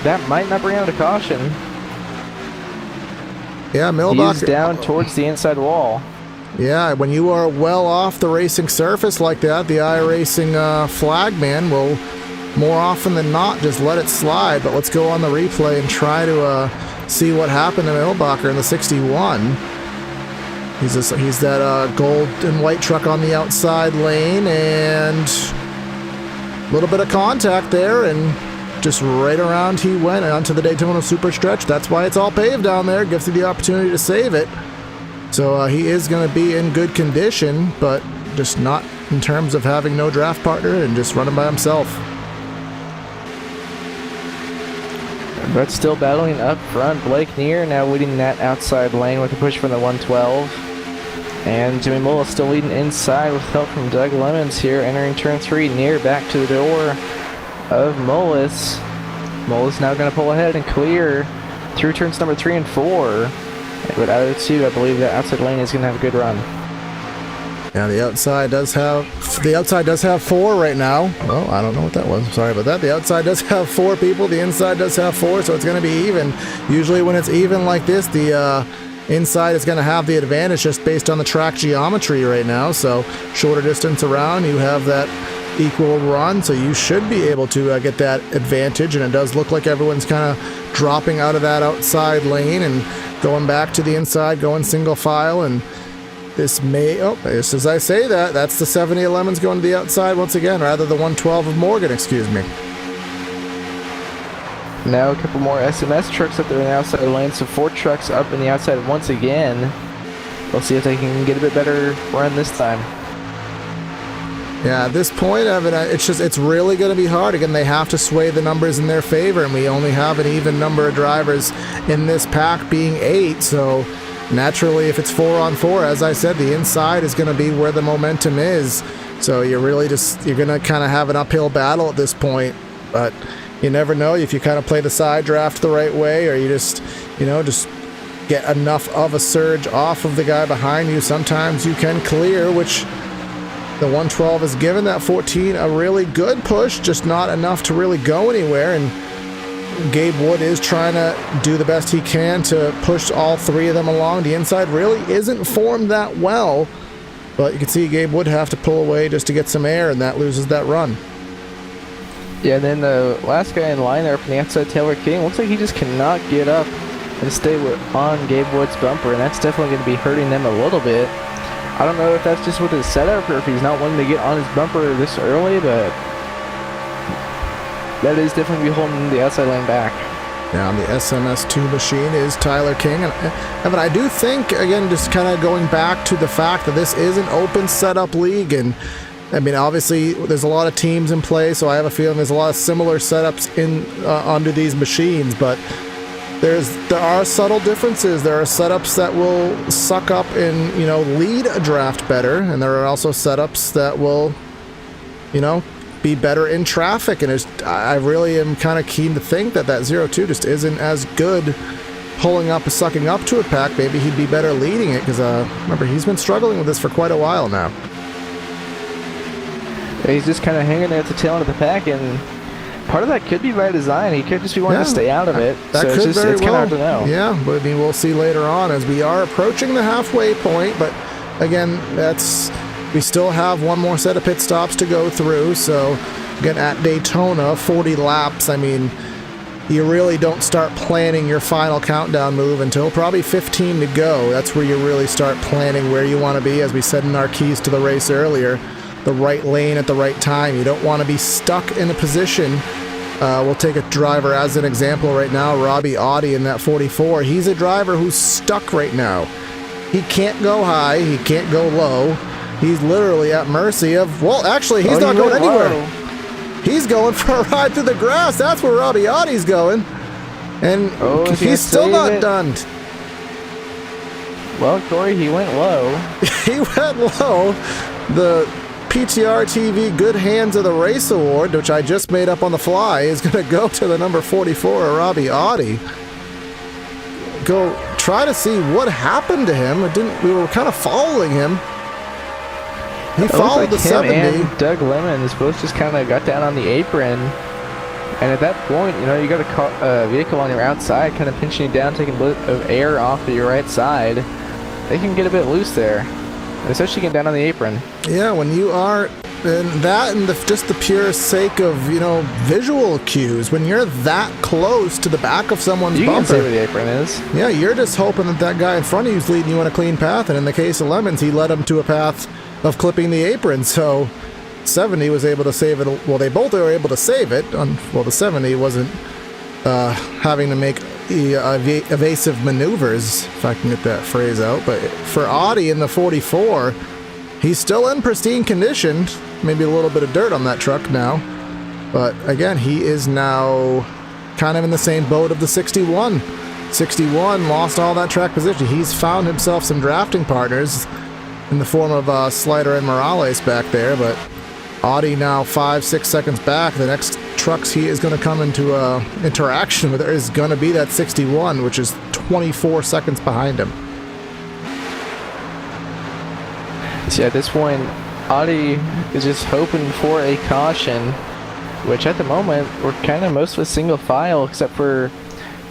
That might not bring out a caution. Yeah, Milbacher. He's down towards the inside wall. Yeah, when you are well off the racing surface like that, the iRacing flagman will more often than not just let it slide. But let's go on the replay and try to see what happened to Milbacher in the 61. He's that gold and white truck on the outside lane, and a little bit of contact there, and just right around he went onto the Daytona super stretch. That's why it's all paved down there. Gives you the opportunity to save it. So he is going to be in good condition, but just not in terms of having no draft partner and just running by himself. But still battling up front. Blake Neer now leading that outside lane with a push from the 112. And Jimmy Mullis still leading inside with help from Doug Lemons here entering turn 3. Neer back to the door of Mullis. Mullis now going to pull ahead and clear through turns number 3 and 4. But out of the 2, I believe that outside lane is going to have a good run. Yeah, the outside does have 4 right now. Well, I don't know what that was. Sorry about that. The outside does have 4 people. The inside does have 4, so it's going to be even. Usually when it's even like this, the inside is going to have the advantage just based on the track geometry right now. So shorter distance around, you have that equal run, so you should be able to get that advantage. And it does look like everyone's kind of dropping out of that outside lane and going back to the inside, going single file. And this may, just as I say that, that's the 70 of Lemons going to the outside once again, rather the 112 of Morgan, excuse me. Now a couple more SMS trucks up there in the outside lane, so 4 trucks up in the outside once again. We'll see if they can get a bit better run this time. Yeah, at this point, Evan, it's really going to be hard. Again, they have to sway the numbers in their favor, and we only have an even number of drivers in this pack being 8, so naturally, if it's 4 on 4, as I said, the inside is going to be where the momentum is. So you're going to kind of have an uphill battle at this point. But you never know if you kind of play the side draft the right way, or you just get enough of a surge off of the guy behind you. Sometimes you can clear, which the 112 has given that 14 a really good push, just not enough to really go anywhere. And Gabe Wood is trying to do the best he can to push all 3 of them along. The inside really isn't formed that well, but you can see Gabe Wood have to pull away just to get some air, and that loses that run. Yeah, and then the last guy in line there from the outside, Taylor King, looks like he just cannot get up and stay on Gabe Wood's bumper, and that's definitely going to be hurting them a little bit. I don't know if that's just with his setup or if he's not wanting to get on his bumper this early, but that is definitely be holding the outside lane back. Now on the SMS2 machine is Tyler King. And Evan, I do think, again, just kind of going back to the fact that this is an open setup league, and I mean, obviously there's a lot of teams in play, so I have a feeling there's a lot of similar setups in onto these machines, but there are subtle differences. There are setups that will suck up and, you know, lead a draft better, and there are also setups that will, you know, be better in traffic. And I really am kind of keen to think that 0-2 just isn't as good pulling up, sucking up to a pack. Maybe he'd be better leading it, because remember, he's been struggling with this for quite a while now. He's just kind of hanging there at the tail end of the pack, and part of that could be by design. He could just be wanting to stay out of it. That so could it's very kind of well. hard to know. Yeah, but I mean, we'll see later on as we are approaching the halfway point. But again, we still have one more set of pit stops to go through. So again, at Daytona, 40 laps. I mean, you really don't start planning your final countdown move until probably 15 to go. That's where you really start planning where you want to be, as we said in our keys to the race earlier. The right lane at the right time. You don't want to be stuck in a position. We'll take a driver as an example right now, Robbie Audi in that 44. He's a driver who's stuck right now. He can't go high, he can't go low. He's literally at mercy of, well, actually, he's not going anywhere. Low. He's going for a ride through the grass. That's where Robbie Audi's going. And he's still not done. Well, Corey, he went low. He went low. The PTR TV Good Hands of the Race Award, which I just made up on the fly, is going to go to the number 44, Robbie Audi. Go try to see what happened to him. We were kind of following him. He followed the 70. And Doug Lemons both just kind of got down on the apron. And at that point, you know, you got a vehicle on your outside kind of pinching you down, taking a bit of air off of your right side. They can get a bit loose there. Especially getting down on the apron. Yeah, when you are, and that and just the pure sake of, you know, visual cues, when you're that close to the back of someone's bumper. You can see where the apron is. Yeah, you're just hoping that guy in front of you is leading you on a clean path, and in the case of Lemons, he led him to a path of clipping the apron, so 70 was able to save it. Well, they both were able to save it. Well, the 70 wasn't having to make evasive maneuvers, if I can get that phrase out. But for Audi in the 44, he's still in pristine condition. Maybe a little bit of dirt on that truck now. But again, he is now kind of in the same boat of the 61. 61 lost all that track position. He's found himself some drafting partners in the form of Slider and Morales back there, but Audi now 5-6 seconds back. The next trucks he is going to come into interaction with is going to be that 61, which is 24 seconds behind him. See, at this point, Audi is just hoping for a caution, which at the moment we're kind of most of a single file, except for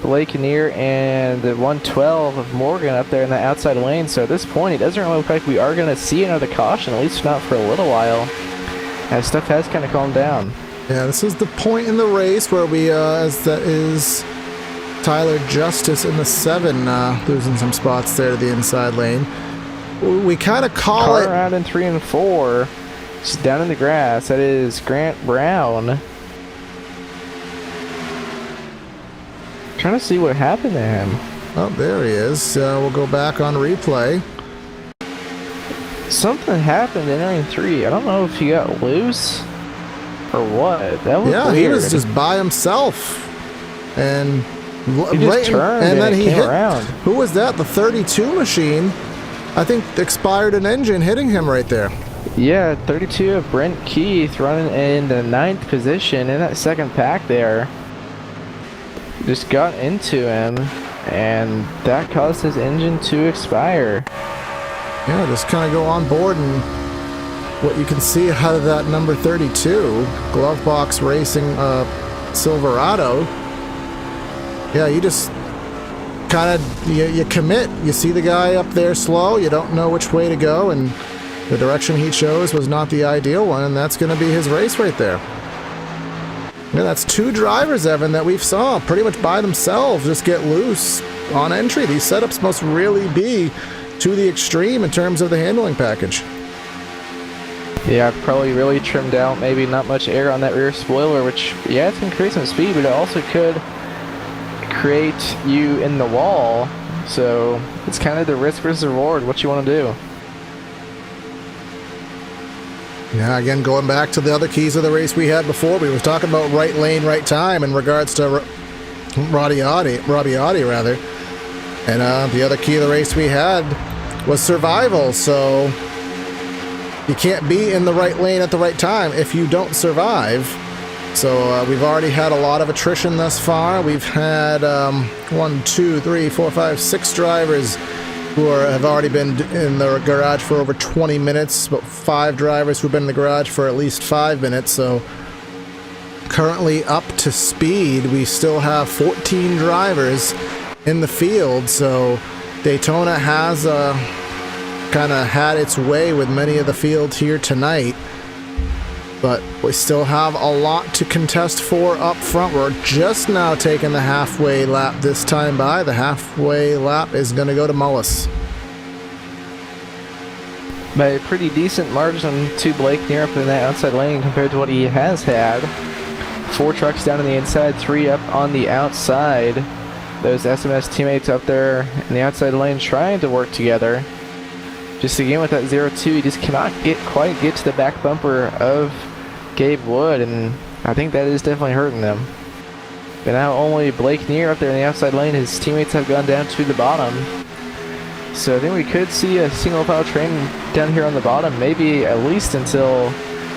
Blake Kinnear and the 112 of Morgan up there in the outside lane. So at this point, it doesn't really look like we are going to see another caution, at least not for a little while, as stuff has kind of calmed down. Yeah, this is the point in the race where we, as that is Tyler Justice in the 7, losing some spots there to the inside lane. We kind of call it around in 3 and 4, just down in the grass. That is Grant Brown. Trying to see what happened to him. Oh, there he is. We'll go back on replay. Something happened entering 3. I don't know if he got loose or what. That was weird. He was just by himself, and he just turned and then he hit around. Who was that? The 32 machine, I think, expired an engine, hitting him right there. Yeah, 32 of Brent Keith running in the 9th position in that second pack there. Just got into him, and that caused his engine to expire. Yeah, just kind of go on board, and what you can see out of that number 32 glove box racing Silverado. Yeah, you just kind of you commit. You see the guy up there slow, you don't know which way to go, and the direction he chose was not the ideal one, and that's going to be his race right there. Yeah, that's 2 drivers, Evan, that we've saw pretty much by themselves just get loose on entry. These setups must really be to the extreme in terms of the handling package. Yeah, I've probably really trimmed out maybe not much air on that rear spoiler, which, yeah, it's going to create some speed, but it also could create you in the wall. So it's kind of the risk versus reward, what you want to do. Yeah, again, going back to the other keys of the race we had before, we were talking about right lane, right time in regards to Rabiotti rather. And the other key of the race we had was survival. So you can't be in the right lane at the right time if you don't survive. So we've already had a lot of attrition thus far. We've had 6 drivers who have already been in the garage for over 20 minutes, but 5 drivers who've been in the garage for at least 5 minutes. So currently up to speed, we still have 14 drivers in the field. So Daytona has kind of had its way with many of the fields here tonight, but we still have a lot to contest for up front. We're just now taking the halfway lap this time by. The halfway lap is going to go to Mullis. By a pretty decent margin to Blake near up in that outside lane compared to what he has had. 4 trucks down on the inside, 3 up on the outside. Those SMS teammates up there in the outside lane trying to work together. Just again with that 0-2, you just cannot quite get to the back bumper of Gabe Wood, and I think that is definitely hurting them. But now only Blake Neer up there in the outside lane. His teammates have gone down to the bottom. So I think we could see a single file train down here on the bottom, maybe at least until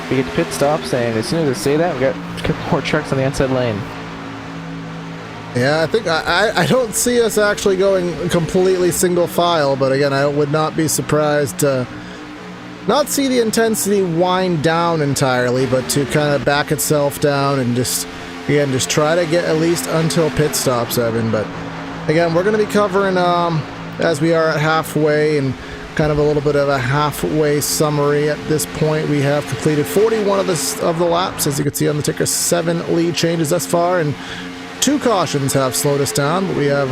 we get to pit stops, and as soon as I say that, we got a couple more trucks on the outside lane. Yeah, I think I don't see us actually going completely single file, but again, I would not be surprised to not see the intensity wind down entirely, but to kind of back itself down and just try to get at least until pit stops, Evan. But again, we're going to be covering, as we are at halfway, and kind of a little bit of a halfway summary at this point. We have completed 41 of the laps, as you can see on the ticker. 7 lead changes thus far, and 2 cautions have slowed us down, but we have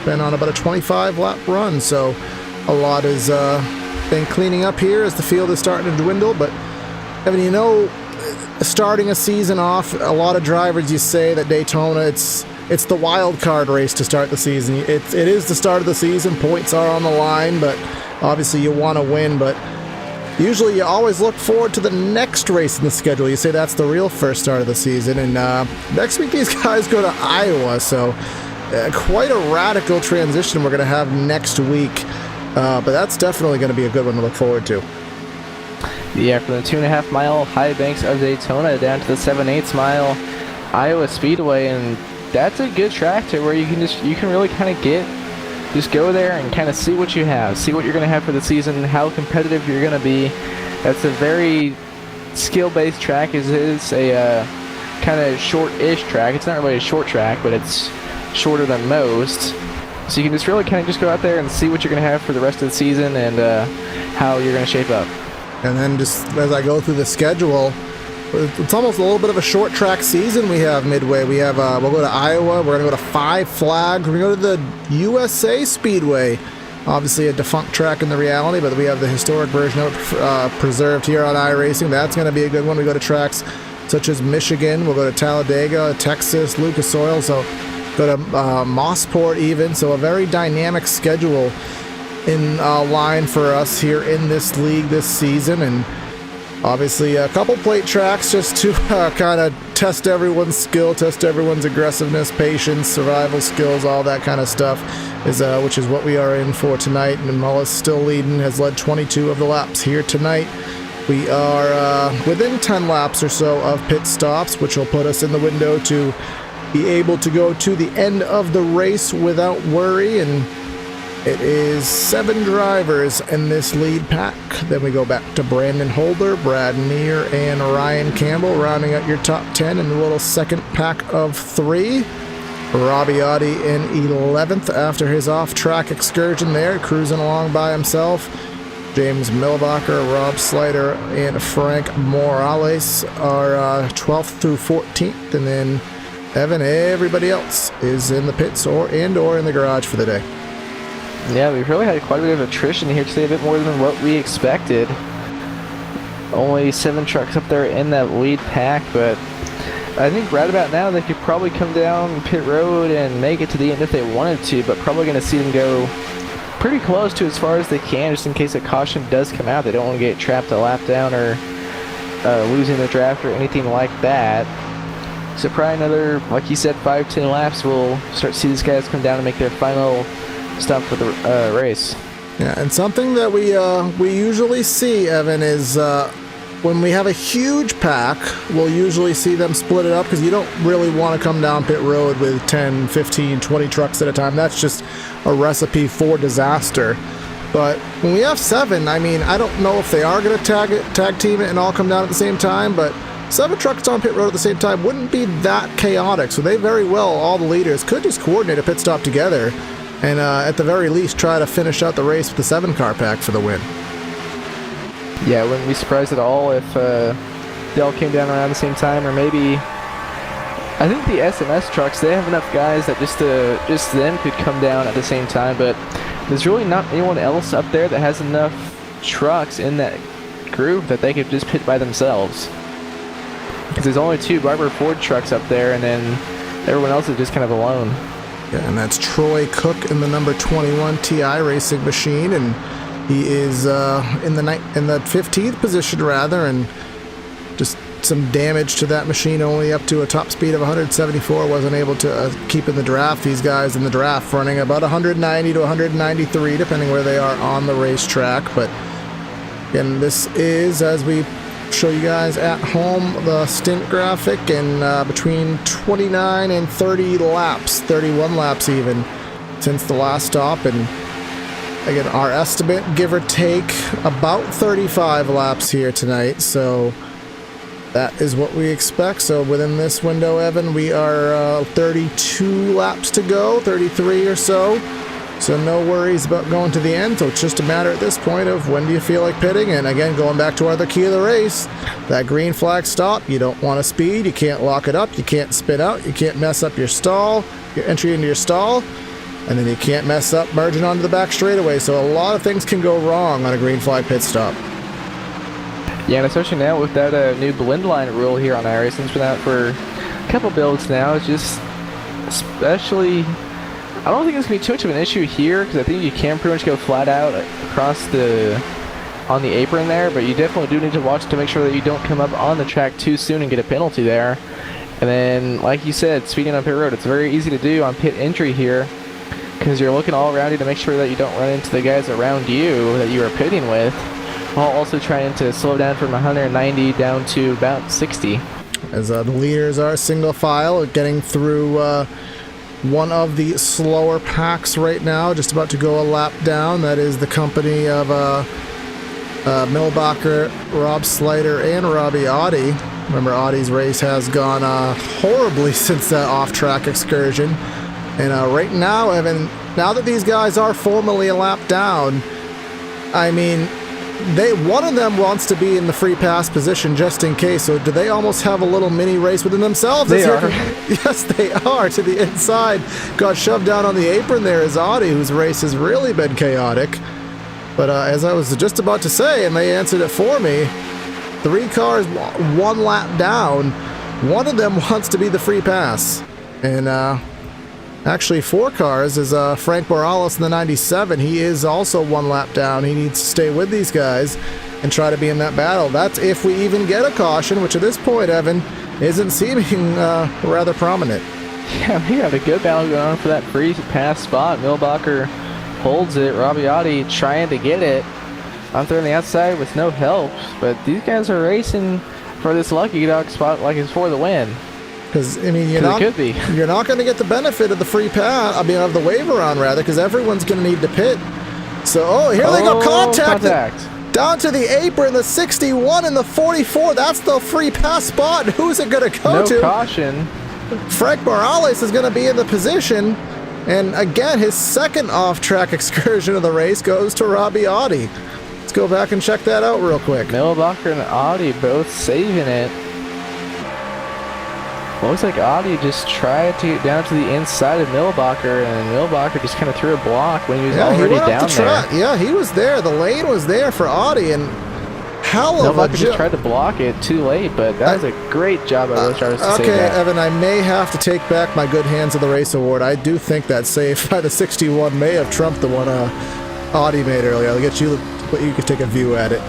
been on about a 25 lap run, so a lot has been cleaning up here as the field is starting to dwindle. But Evan, you know, starting a season off, a lot of drivers, you say that Daytona, it's the wild card race to start the season. It is the start of the season, points are on the line, but obviously you want to win. But usually you always look forward to the next race in the schedule. You say that's the real first start of the season. And next week these guys go to Iowa, so quite a radical transition we're going to have next week. But that's definitely going to be a good one to look forward to. Yeah, from the 2.5 mile high banks of Daytona down to the 7/8 mile Iowa Speedway, and that's a good track to where you can really kind of just go there and kind of see what you have, see what you're going to have for the season, how competitive you're going to be. That's a very skill-based track. It is a kind of short-ish track. It's not really a short track, but it's shorter than most. So you can just really kind of just go out there and see what you're going to have for the rest of the season and how you're going to shape up. And then just as I go through the schedule, it's almost a little bit of a short track season we have midway. We have we'll go to Iowa. We're going to go to Five Flags. We're going to go to the USA Speedway. Obviously a defunct track in the reality, but we have the historic version of it preserved here on iRacing. That's going to be a good one. We go to tracks such as Michigan. We'll go to Talladega, Texas, Lucas Oil. So go to Mossport even. So a very dynamic schedule in line for us here in this league this season. And obviously a couple plate tracks just to kind of test everyone's skill, test everyone's aggressiveness, patience, survival skills, all that kind of stuff, which is what we are in for tonight. And Mullis still leading, has led 22 of the laps here tonight. We are within 10 laps or so of pit stops, which will put us in the window to be able to go to the end of the race without worry. And it is 7 drivers in this lead pack. Then we go back to Brandon Holder, Brad Neer, and Ryan Campbell, rounding out your top 10 in the little second pack of 3. Rabiotti in 11th after his off-track excursion there, cruising along by himself. James Milbacher, Rob Slider, and Frank Morales are 12th through 14th. And then Evan, everybody else is in the pits or in the garage for the day. Yeah, we've really had quite a bit of attrition here today, a bit more than what we expected. Only 7 trucks up there in that lead pack, but I think right about now they could probably come down pit road and make it to the end if they wanted to, but probably going to see them go pretty close to as far as they can, just in case a caution does come out. They don't want to get trapped a lap down or losing the draft or anything like that. So probably another, like you said, 5-10 laps, we'll start to see these guys come down and make their final stop for the race. Yeah, and something that we usually see, Evan, is when we have a huge pack, we'll usually see them split it up because you don't really want to come down pit road with 10, 15, 20 trucks at a time. That's just a recipe for disaster. But when we have 7, I mean, I don't know if they are going to tag team it and all come down at the same time, but 7 trucks on pit road at the same time wouldn't be that chaotic. So they very well, all the leaders, could just coordinate a pit stop together and at the very least try to finish out the race with the 7-car pack for the win. Yeah, I wouldn't be surprised at all if they all came down around the same time, or maybe I think the SMS trucks, they have enough guys that just them could come down at the same time, but there's really not anyone else up there that has enough trucks in that group that they could just pit by themselves. Because there's only 2 Barber Ford trucks up there, and then everyone else is just kind of alone. Yeah, and that's Troy Cook in the number 21 TI racing machine, and he is in the 15th position rather, and just some damage to that machine, only up to a top speed of 174, wasn't able to keep in the draft. These guys in the draft running about 190 to 193 depending where they are on the racetrack. But again, this is, as we show you guys at home, the stint graphic, and between 29 and 30 laps, 31 laps even, since the last stop. And again, our estimate, give or take, about 35 laps here tonight, so that is what we expect. So within this window, Evan, we are 32 laps to go, 33 or so. So no worries about going to the end. So it's just a matter at this point of when do you feel like pitting. And again, going back to our other key of the race, that green flag stop, you don't want to speed, you can't lock it up, you can't spin out, you can't mess up your stall, your entry into your stall, and then you can't mess up merging onto the back straightaway. So a lot of things can go wrong on a green flag pit stop. Yeah, and especially now with that new blend line rule here on iRacing, it's been out for a couple builds now. It's just, especially, I don't think it's going to be too much of an issue here, because I think you can pretty much go flat out across on the apron there, but you definitely do need to watch to make sure that you don't come up on the track too soon and get a penalty there. And then, like you said, speeding on pit road, it's very easy to do on pit entry here, because you're looking all around you to make sure that you don't run into the guys around you that you are pitting with, while also trying to slow down from 190 down to about 60. As the leaders are single file, getting through one of the slower packs right now, just about to go a lap down. That is the company of Milbacher, Rob Slider, and Robbie Audi. Remember, Audi's race has gone horribly since that off-track excursion. And right now, Evan, now that these guys are formally a lap down, I mean, one of them wants to be in the free pass position just in case. So do they almost have a little mini race within themselves? They are. Yes, they are. To the inside, got shoved down on the apron there is Audi, whose race has really been chaotic. But as I was just about to say, and they answered it for me, 3 cars, 1 lap down. One of them wants to be the free pass. And actually 4 cars is Frank Morales in the 97. He is also 1 lap down. He needs to stay with these guys and try to be in that battle. That's if we even get a caution, which at this point, Evan, isn't seeming rather prominent. Yeah, we got a good battle going on for that free pass spot. Milbacher holds it. Robbie Audi trying to get it out there on the outside with no help. But these guys are racing for this lucky dog spot like it's for the win. Because, I mean, you're not going to get the benefit of the free pass, I mean, of the waiver on, rather, because everyone's going to need to pit. So, here they go, contact. Down to the apron, the 61 and the 44. That's the free pass spot. Who's it going to go to? No caution. Frank Morales is going to be in the position. And again, his second off-track excursion of the race goes to Robbie Audi. Let's go back and check that out real quick. Milbacher and Audi both saving it. Looks like Audi just tried to get down to the inside of Milbacher, and Milbacher just kind of threw a block when he was already down there. Yeah, he was there. The lane was there for Audi, and hell of a Millbacher just jump. tried to block it too late, but that was a great job by those drivers to save Okay, that. Evan, I may have to take back my Good Hands of the Race award. I do think that save by the 61 may have trumped the one Audi made earlier. I'll get you, but you could take a view at it.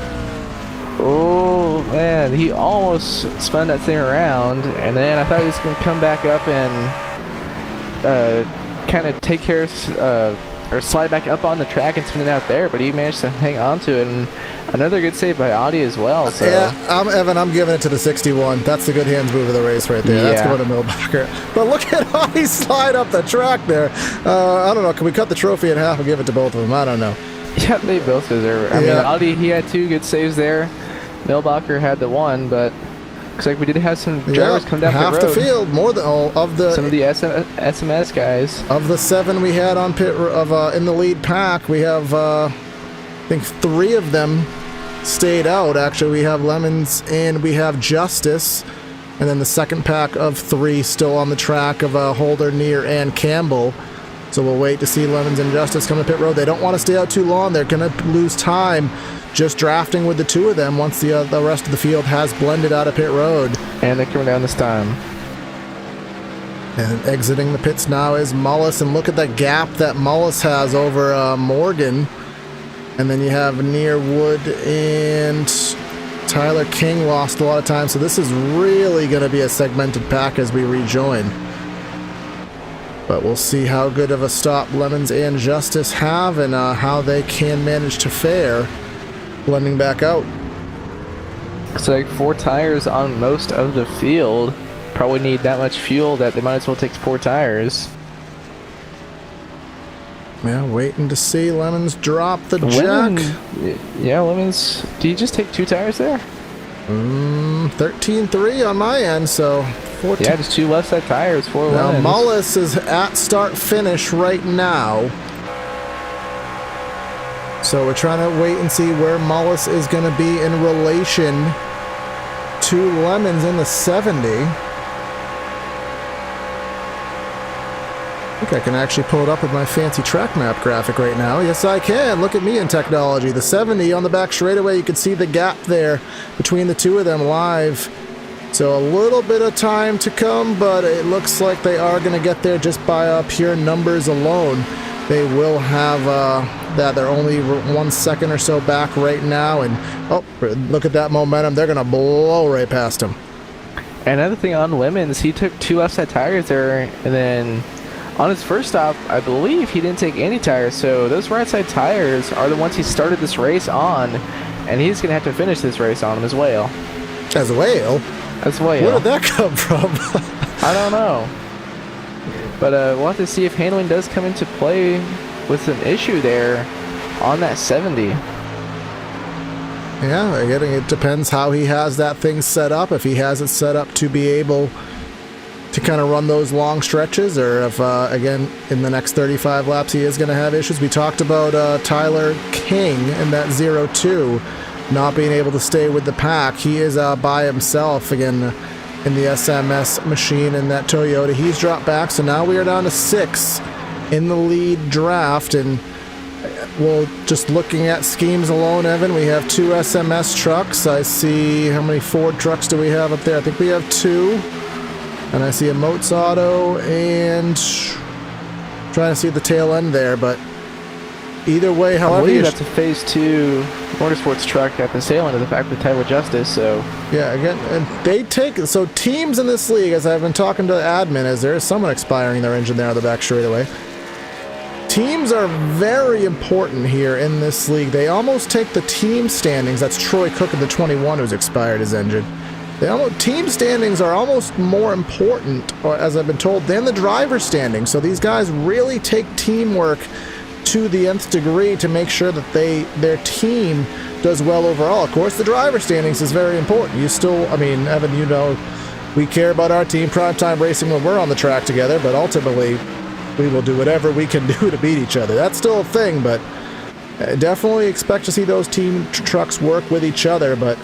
Oh man, he almost spun that thing around, and then I thought he was going to come back up and kind of take care of, or slide back up on the track and spin it out there, but he managed to hang on to it, and another good save by Audi as well. So. Yeah, Evan, I'm giving it to the 61. That's the Good Hands move of the race right there. That's Yeah. going to Millbacher. But look at how he slide up the track there. I don't know. Can we cut the trophy in half and give it to both of them? I don't know. Yeah, they both deserve it. I mean, Audi, he had 2 good saves there. Millbacher had the 1, but looks like we did have some drivers come down half the road. the field, more than of the Some of the SMS guys. of the 7 we had on in the lead pack. We have I think 3 of them stayed out. Actually, we have Lemons and we have Justice, and then the second pack of 3 still on the track of Holder, Neer, and Campbell. So we'll wait to see Lemons and Justice come to pit road. They don't want to stay out too long. They're going to lose time just drafting with the 2 of them once the rest of the field has blended out of pit road. And they're coming down this time. And exiting the pits now is Mullis, and look at the gap that Mullis has over Morgan. And then you have Near Wood and Tyler King lost a lot of time, so this is really going to be a segmented pack as we rejoin. But we'll see how good of a stop Lemons and Justice have and how they can manage to fare blending back out. It's like 4 tires on most of the field. Probably need that much fuel that they might as well take 4 tires. Yeah, waiting to see Lemons drop the jack. Yeah, Lemons. Do you just take 2 tires there? 13-3 on my end, so 14. Yeah, just 2 left side tires, 4 Now Lemons. Mullis is at start finish right now. So we're trying to wait and see where Mullis is going to be in relation to Lemons in the 70. I think I can actually pull it up with my fancy track map graphic right now. Yes, I can. Look at me in technology. The 70 on the back straightaway, you can see the gap there between the 2 of them live. So a little bit of time to come, but it looks like they are going to get there just by pure numbers alone. They will have that. They're only 1 second or so back right now, and oh, look at that momentum. They're going to blow right past him. Another thing on Lemons, he took 2 left side tires there, and then on his first stop, I believe he didn't take any tires, so those right side tires are the ones he started this race on, and he's going to have to finish this race on them as well. As well? As well. Where did that come from? I don't know. But we'll have to see if handling does come into play with an issue there on that 70. Yeah, again, it depends how he has that thing set up. If he has it set up to be able to kind of run those long stretches, or if, again, in the next 35 laps he is going to have issues. We talked about Tyler King in that 0-2 not being able to stay with the pack. He is by himself, again, in the SMS machine in that Toyota. He's dropped back, so now we are down to 6 in the lead draft, and well, just looking at schemes alone, Evan, we have 2 SMS trucks. I see, how many Ford trucks do we have up there? I think we have 2, and I see a Moats Auto, and trying to see the tail end there, but either way, I however believe you that's a Phase 2 Motorsports truck at the tail end of the pack with Tyler Justice, so... Yeah, again, and they take... So teams in this league, as I've been talking to the admin, as there is someone expiring their engine there on the back straightaway, teams are very important here in this league. They almost take the team standings. That's Troy Cook of the 21 who's expired his engine. Team standings are almost more important, or as I've been told, than the driver standings. So these guys really take teamwork to the nth degree to make sure that their team does well overall. Of course, the driver standings is very important. You still, I mean, Evan, you know, we care about our team, primetime racing, when we're on the track together, but ultimately we will do whatever we can do to beat each other. That's still a thing, but definitely expect to see those team trucks work with each other. But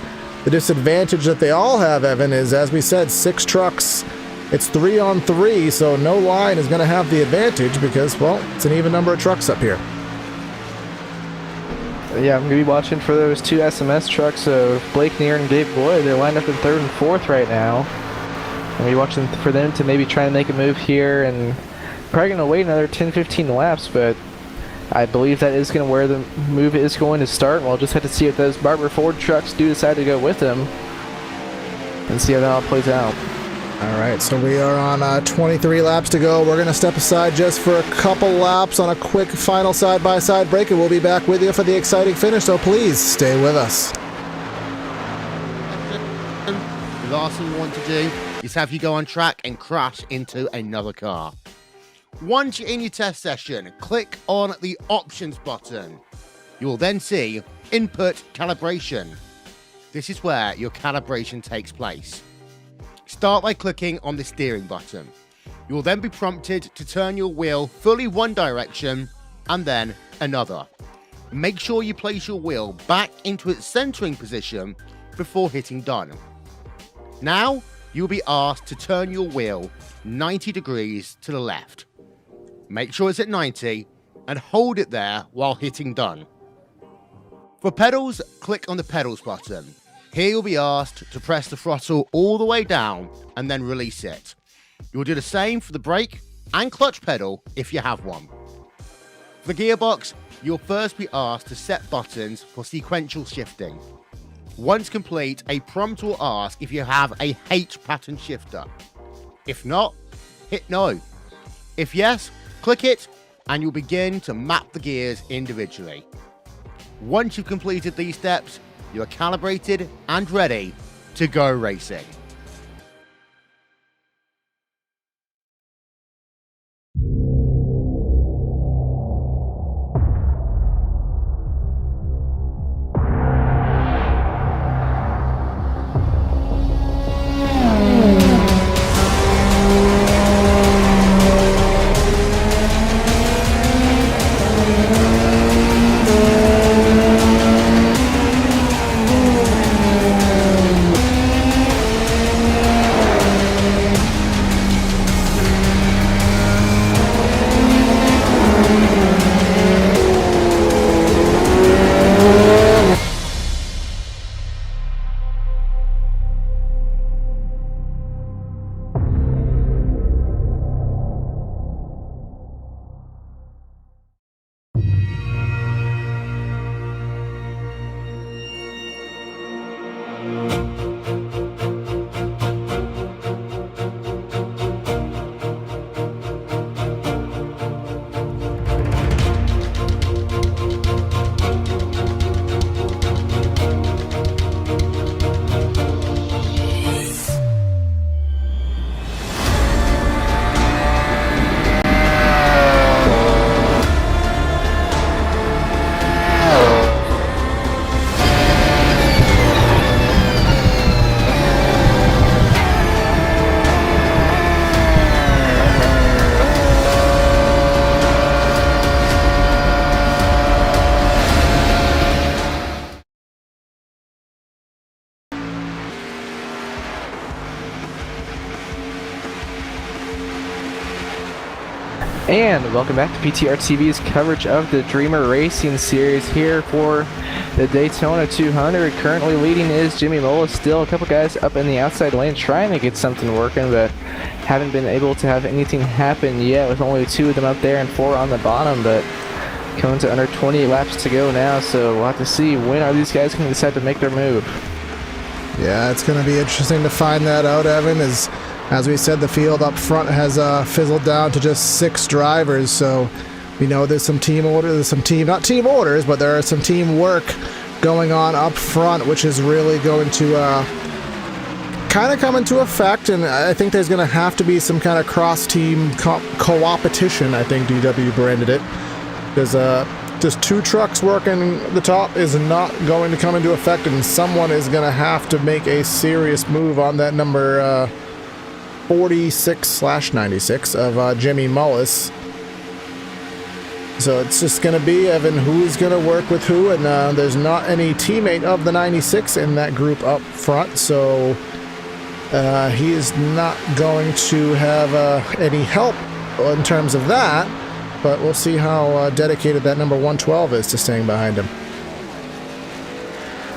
the disadvantage that they all have, Evan, is, as we said, 6 trucks. It's 3 on 3, so no line is going to have the advantage because, well, it's an even number of trucks up here. Yeah, I'm going to be watching for those two SMS trucks. So Blake Neer and Gabe Boyd, they're lined up in 3rd and 4th right now. I'm going to be watching for them to maybe try and make a move here, and probably going to wait another 10-15 laps, but I believe that is going to where the move is going to start. We'll just have to see if those Barber Ford trucks do decide to go with them and see how that all plays out. All right, so we are on 23 laps to go. We're going to step aside just for a couple laps on a quick final side-by-side break, and we'll be back with you for the exciting finish, so please stay with us. The last thing you want to do is have you go on track and crash into another car. Once you're in your test session, click on the Options button. You will then see Input Calibration. This is where your calibration takes place. Start by clicking on the steering button. You will then be prompted to turn your wheel fully one direction and then another. Make sure you place your wheel back into its centering position before hitting done. Now, you'll be asked to turn your wheel 90 degrees to the left. Make sure it's at 90 and hold it there while hitting done. For pedals, click on the pedals button. Here you'll be asked to press the throttle all the way down and then release it. You'll do the same for the brake and clutch pedal if you have one. For the gearbox, you'll first be asked to set buttons for sequential shifting. Once complete, a prompt will ask if you have a H pattern shifter. If not, hit no. If yes, click it and you'll begin to map the gears individually. Once you've completed these steps, you are calibrated and ready to go racing. And welcome back to PTR TV's coverage of the Dreamer Racing Series here for the Daytona 200. Currently leading is Jimmy Mola. Still a couple guys up in the outside lane trying to get something working, but haven't been able to have anything happen yet, with only 2 of them up there and 4 on the bottom. But coming to under 20 laps to go now, so we'll have to see when are these guys going to decide to make their move. Yeah, it's going to be interesting to find that out, Evan. As we said, the field up front has fizzled down to just 6 drivers, so we know there's some team orders, not team orders, but there are some team work going on up front, which is really going to kind of come into effect, and I think there's going to have to be some kind of cross-team co-opetition, I think DW branded it. There's just 2 trucks working the top is not going to come into effect, and someone is going to have to make a serious move on that number 46/96 of Jimmy Mullis. So it's just going to be, Evan, who's going to work with who, and there's not any teammate of the 96 in that group up front, so he is not going to have any help in terms of that, but we'll see how dedicated that number 112 is to staying behind him.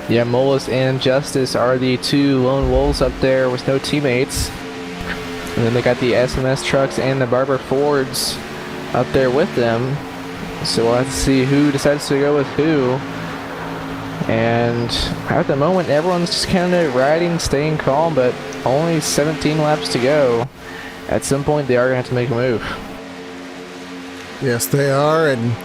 Yeah, Mullis and Justice are the two lone wolves up there with no teammates. And then they got the SMS trucks and the Barber Fords up there with them. So we'll have to see who decides to go with who. And at the moment, everyone's just kind of riding, staying calm, but only 17 laps to go. At some point, they are going to have to make a move. Yes, they are. And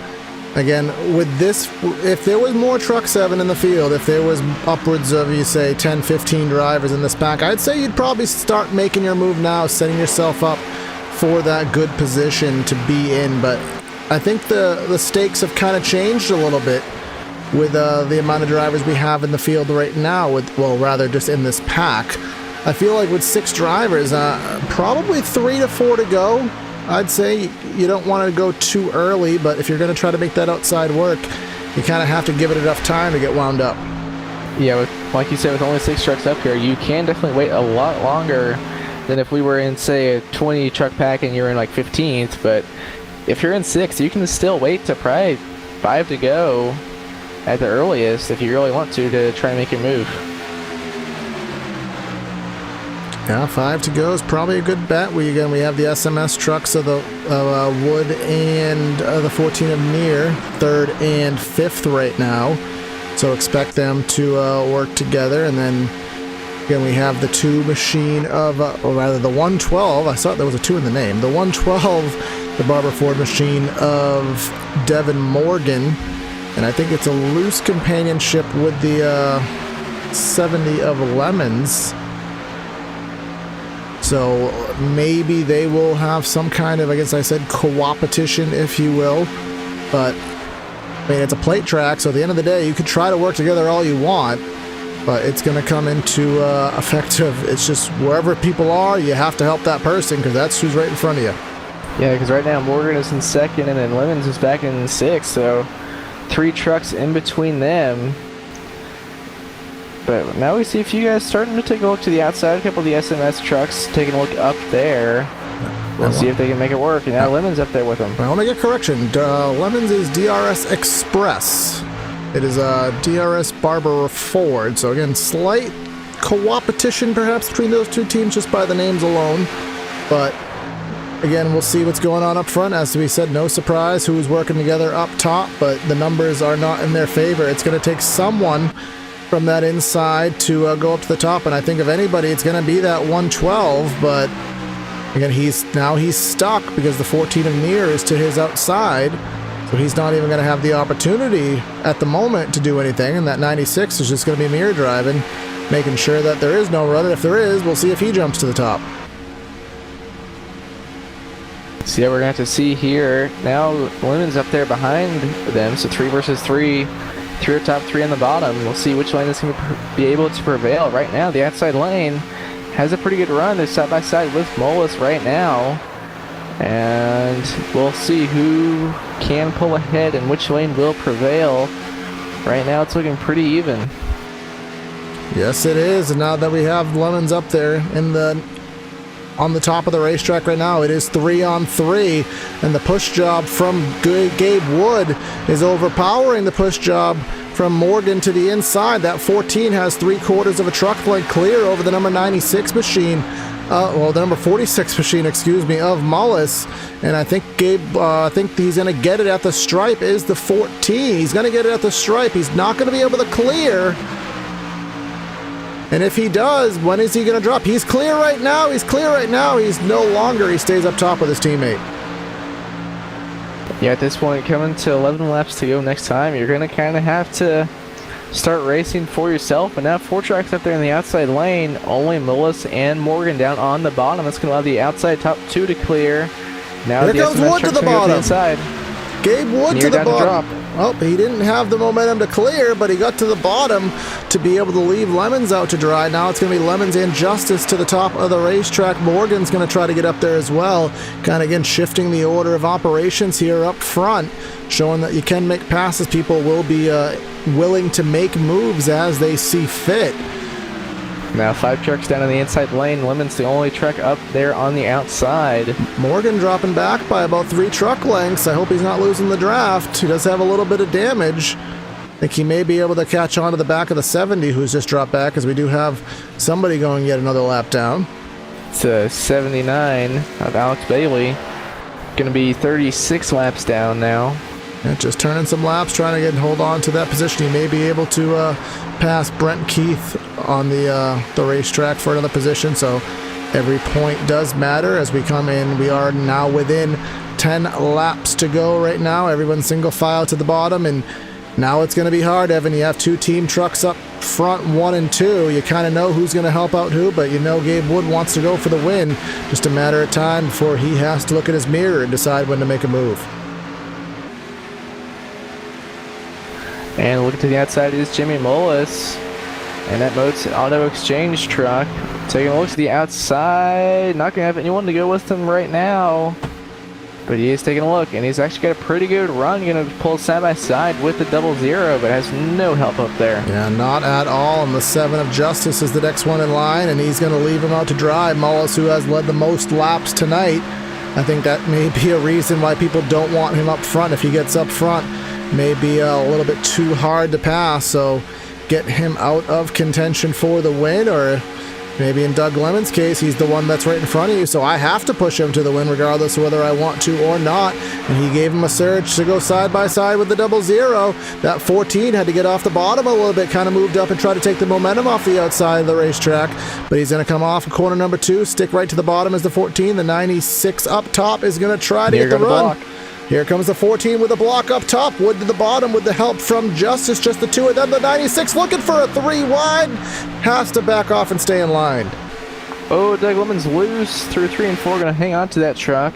again, with this, if there was more Truck 7 in the field, if there was upwards of, you say, 10, 15 drivers in this pack, I'd say you'd probably start making your move now, setting yourself up for that good position to be in. But I think the stakes have kind of changed a little bit with the amount of drivers we have in the field right now, well, rather just in this pack. I feel like with 6 drivers, probably 3 to 4 to go. I'd say you don't want to go too early, but if you're going to try to make that outside work, you kind of have to give it enough time to get wound up. Yeah, like you said, with only 6 trucks up here, you can definitely wait a lot longer than if we were in, say, a 20 truck pack and you're in like 15th. But if you're in 6, you can still wait to probably 5 to go at the earliest if you really want to try and make your move. Yeah, 5 to go is probably a good bet. We have the SMS trucks of the Wood and the 14 of Near, 3rd and 5th right now. So expect them to work together. And then again, we have the 2 machine of, or rather the 112. I thought there was a 2 in the name. The 112, the Barber Ford machine of Devin Morgan. And I think it's a loose companionship with the 70 of Lemons. So maybe they will have some kind of, I guess I said, co-opetition, if you will. But, I mean, it's a plate track, so at the end of the day, you could try to work together all you want, but it's going to come into effect of, it's just wherever people are, you have to help that person, because that's who's right in front of you. Yeah, because right now Morgan is in 2nd, and then Lemons is back in 6th, so 3 trucks in between them. But now we see a few guys starting to take a look to the outside. A couple of the SMS trucks taking a look up there. We'll see if they can make it work. And now Lemons up there with them. I want to make a correction. Lemons is DRS Express. It is DRS Barber Ford. So again, slight co-opetition perhaps between those 2 teams just by the names alone. But again, we'll see what's going on up front. As we said, no surprise who's working together up top, but the numbers are not in their favor. It's going to take someone from that inside to go up to the top, and I think of anybody, it's going to be that 112, but again, he's stuck because the 14 of Near is to his outside, so he's not even going to have the opportunity at the moment to do anything, and that 96 is just going to be Near driving, making sure that there is no run, and if there is, we'll see if he jumps to the top. So yeah, we're going to have to see here. Now Lemons up there behind them, so 3 versus 3. 3 top, 3 on the bottom. We'll see which lane is going to be able to prevail. Right now, the outside lane has a pretty good run. They're side by side with Mullis right now. And we'll see who can pull ahead and which lane will prevail. Right now, it's looking pretty even. Yes, it is. And now that we have Lemons up there on the top of the racetrack right now, it is 3 on 3, and the push job from Gabe Wood is overpowering the push job from Morgan to the inside. That 14 has 3/4 of a truck length clear over the number 96 machine, the number 46 machine, excuse me, of Mullis. And I think I think he's going to get it at the stripe is the 14. He's going to get it at the stripe. He's not going to be able to clear. And if he does, when is he going to drop? He's clear right now. He's clear right now. He's no longer. He stays up top with his teammate. Yeah, at this point, coming to 11 laps to go next time, you're going to kind of have to start racing for yourself. And now 4 trucks up there in the outside lane. Only Mullis and Morgan down on the bottom. That's going to allow the outside top 2 to clear. Now here comes Wood to the bottom. Inside. Gabe Wood to the bottom. Oh, he didn't have the momentum to clear, but he got to the bottom to be able to leave Lemons out to dry. Now it's going to be Lemons and Justice to the top of the racetrack. Morgan's going to try to get up there as well. Kind of, again, shifting the order of operations here up front, showing that you can make passes. People will be willing to make moves as they see fit. Now 5 trucks down on the inside lane. Lemons the only truck up there on the outside. Morgan dropping back by about 3 truck lengths. I hope he's not losing the draft. He does have a little bit of damage. think he may be able to catch on to the back of the 70 who's just dropped back, as we do have somebody going yet another lap down. It's a 79 of Alex Bailey. Going to be 36 laps down now. Yeah, just turning some laps, trying to hold on to that position. He may be able to pass Brent Keith on the racetrack for another position, so every point does matter as we come in. We are now within 10 laps to go right now. Everyone's single file to the bottom, and now it's going to be hard, Evan. You have two team trucks up front, 1 and 2. You kind of know who's going to help out who, but you know Gabe Wood wants to go for the win. Just a matter of time before he has to look at his mirror and decide when to make a move. And looking to the outside is Jimmy Mullis. And that Moats Auto Exchange truck. Taking a look to the outside. Not going to have anyone to go with him right now. But he is taking a look, and he's actually got a pretty good run. Going to pull side by side with the 00, but has no help up there. Yeah, not at all. And the 7 of Justice is the next one in line, and he's going to leave him out to dry. Mullis, who has led the most laps tonight. I think that may be a reason why people don't want him up front. If he gets up front, may be a little bit too hard to pass, so get him out of contention for the win, or maybe in Doug Lemon's case, he's the one that's right in front of you, so I have to push him to the win regardless of whether I want to or not. And he gave him a surge to go side by side with the 00. That 14 had to get off the bottom a little bit, kind of moved up and try to take the momentum off the outside of the racetrack, but he's going to come off corner number 2, stick right to the bottom as the 14. The 96 up top is going to try to get the run. Here comes the 14 with a block up top. Wood to the bottom with the help from Justice. Just the 2 of them. The 96 looking for a 3 wide. Has to back off and stay in line. Oh, Doug Lemon's loose through 3 and 4. Going to hang on to that truck.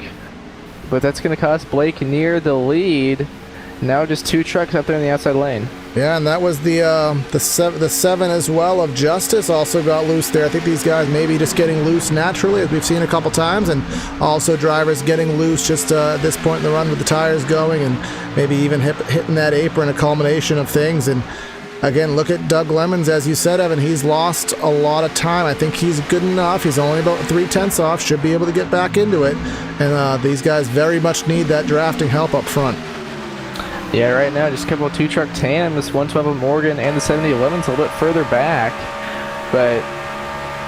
But that's going to cost Blake near the lead. Now just 2 trucks up there in the outside lane. Yeah, and that was the 7 as well of Justice also got loose there. I think these guys may be just getting loose naturally, as we've seen a couple times, and also drivers getting loose just at this point in the run with the tires going, and maybe even hitting that apron, a culmination of things. And again, look at Doug Lemons, as you said, Evan. He's lost a lot of time. I think he's good enough. He's only about 3/10 off. Should be able to get back into it. And these guys very much need that drafting help up front. Yeah, right now just a couple of 2-truck tandems, 112 of Morgan and the 7011's a little bit further back. But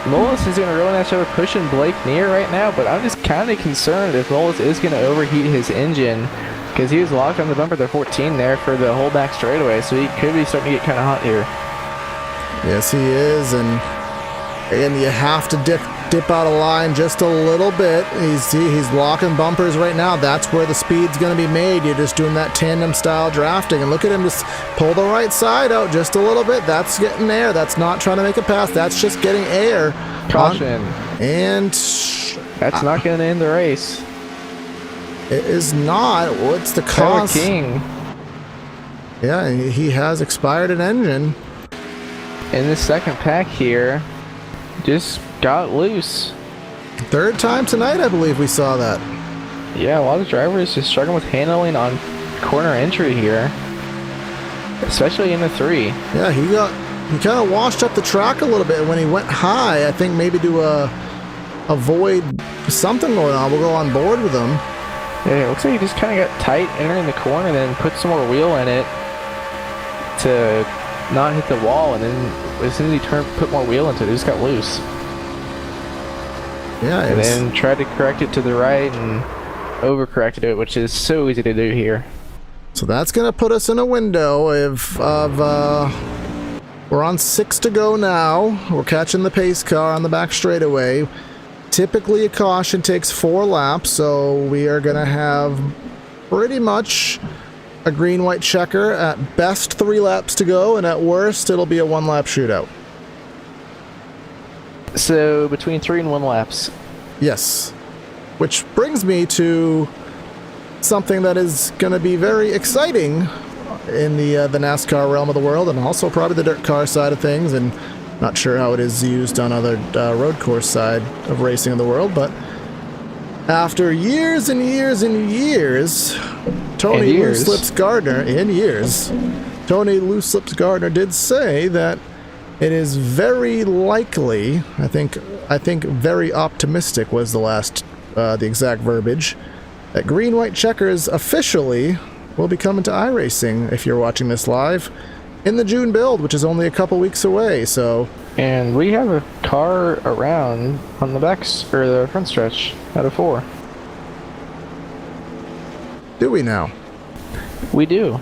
Mullis is doing a really nice job of pushing Blake near right now, but I'm just kind of concerned if Mullis is going to overheat his engine, because he was locked on the bumper, the 14 there for the whole back straightaway, so he could be starting to get kind of hot here. Yes, he is, and again, you have to dip out of line just a little bit. He's locking bumpers right now. That's where the speed's going to be made. You're just doing that tandem style drafting, and look at him just pull the right side out just a little bit. That's getting air. That's not trying to make a pass. That's just getting air. Caution. And that's not going to end the race. It is not. What's the cause? King. Yeah, he has expired an engine. In the second pack here, just got loose. 3rd time tonight, I believe we saw that. Yeah, a lot of drivers just struggling with handling on corner entry here, especially in the 3. Yeah, he kind of washed up the track a little bit when he went high. I think maybe to avoid something going on. We'll go on board with him. Yeah, it looks like he just kind of got tight entering the corner, then put some more wheel in it to not hit the wall, and then as soon as he put more wheel into it, it just got loose. Yeah, and then tried to correct it to the right and overcorrected it, which is so easy to do here. So that's going to put us in a window of we're on 6 to go now. We're catching the pace car on the back straightaway. Typically a caution takes 4 laps, so we are going to have pretty much a green-white checker. At best 3 laps to go, and at worst it'll be a 1-lap shootout. So between 3 and 1 laps. Yes. Which brings me to something that is going to be very exciting in the NASCAR realm of the world, and also probably the dirt car side of things, and not sure how it is used on other road course side of racing in the world, but after years and years and years, Tony Loose Lips Gardner did say that it is very likely, I think very optimistic was the exact verbiage, that green-white checkers officially will be coming to iRacing if you're watching this live in the June build, which is only a couple weeks away. So, And we have a car around on the or the front stretch out of 4. do we now? We do.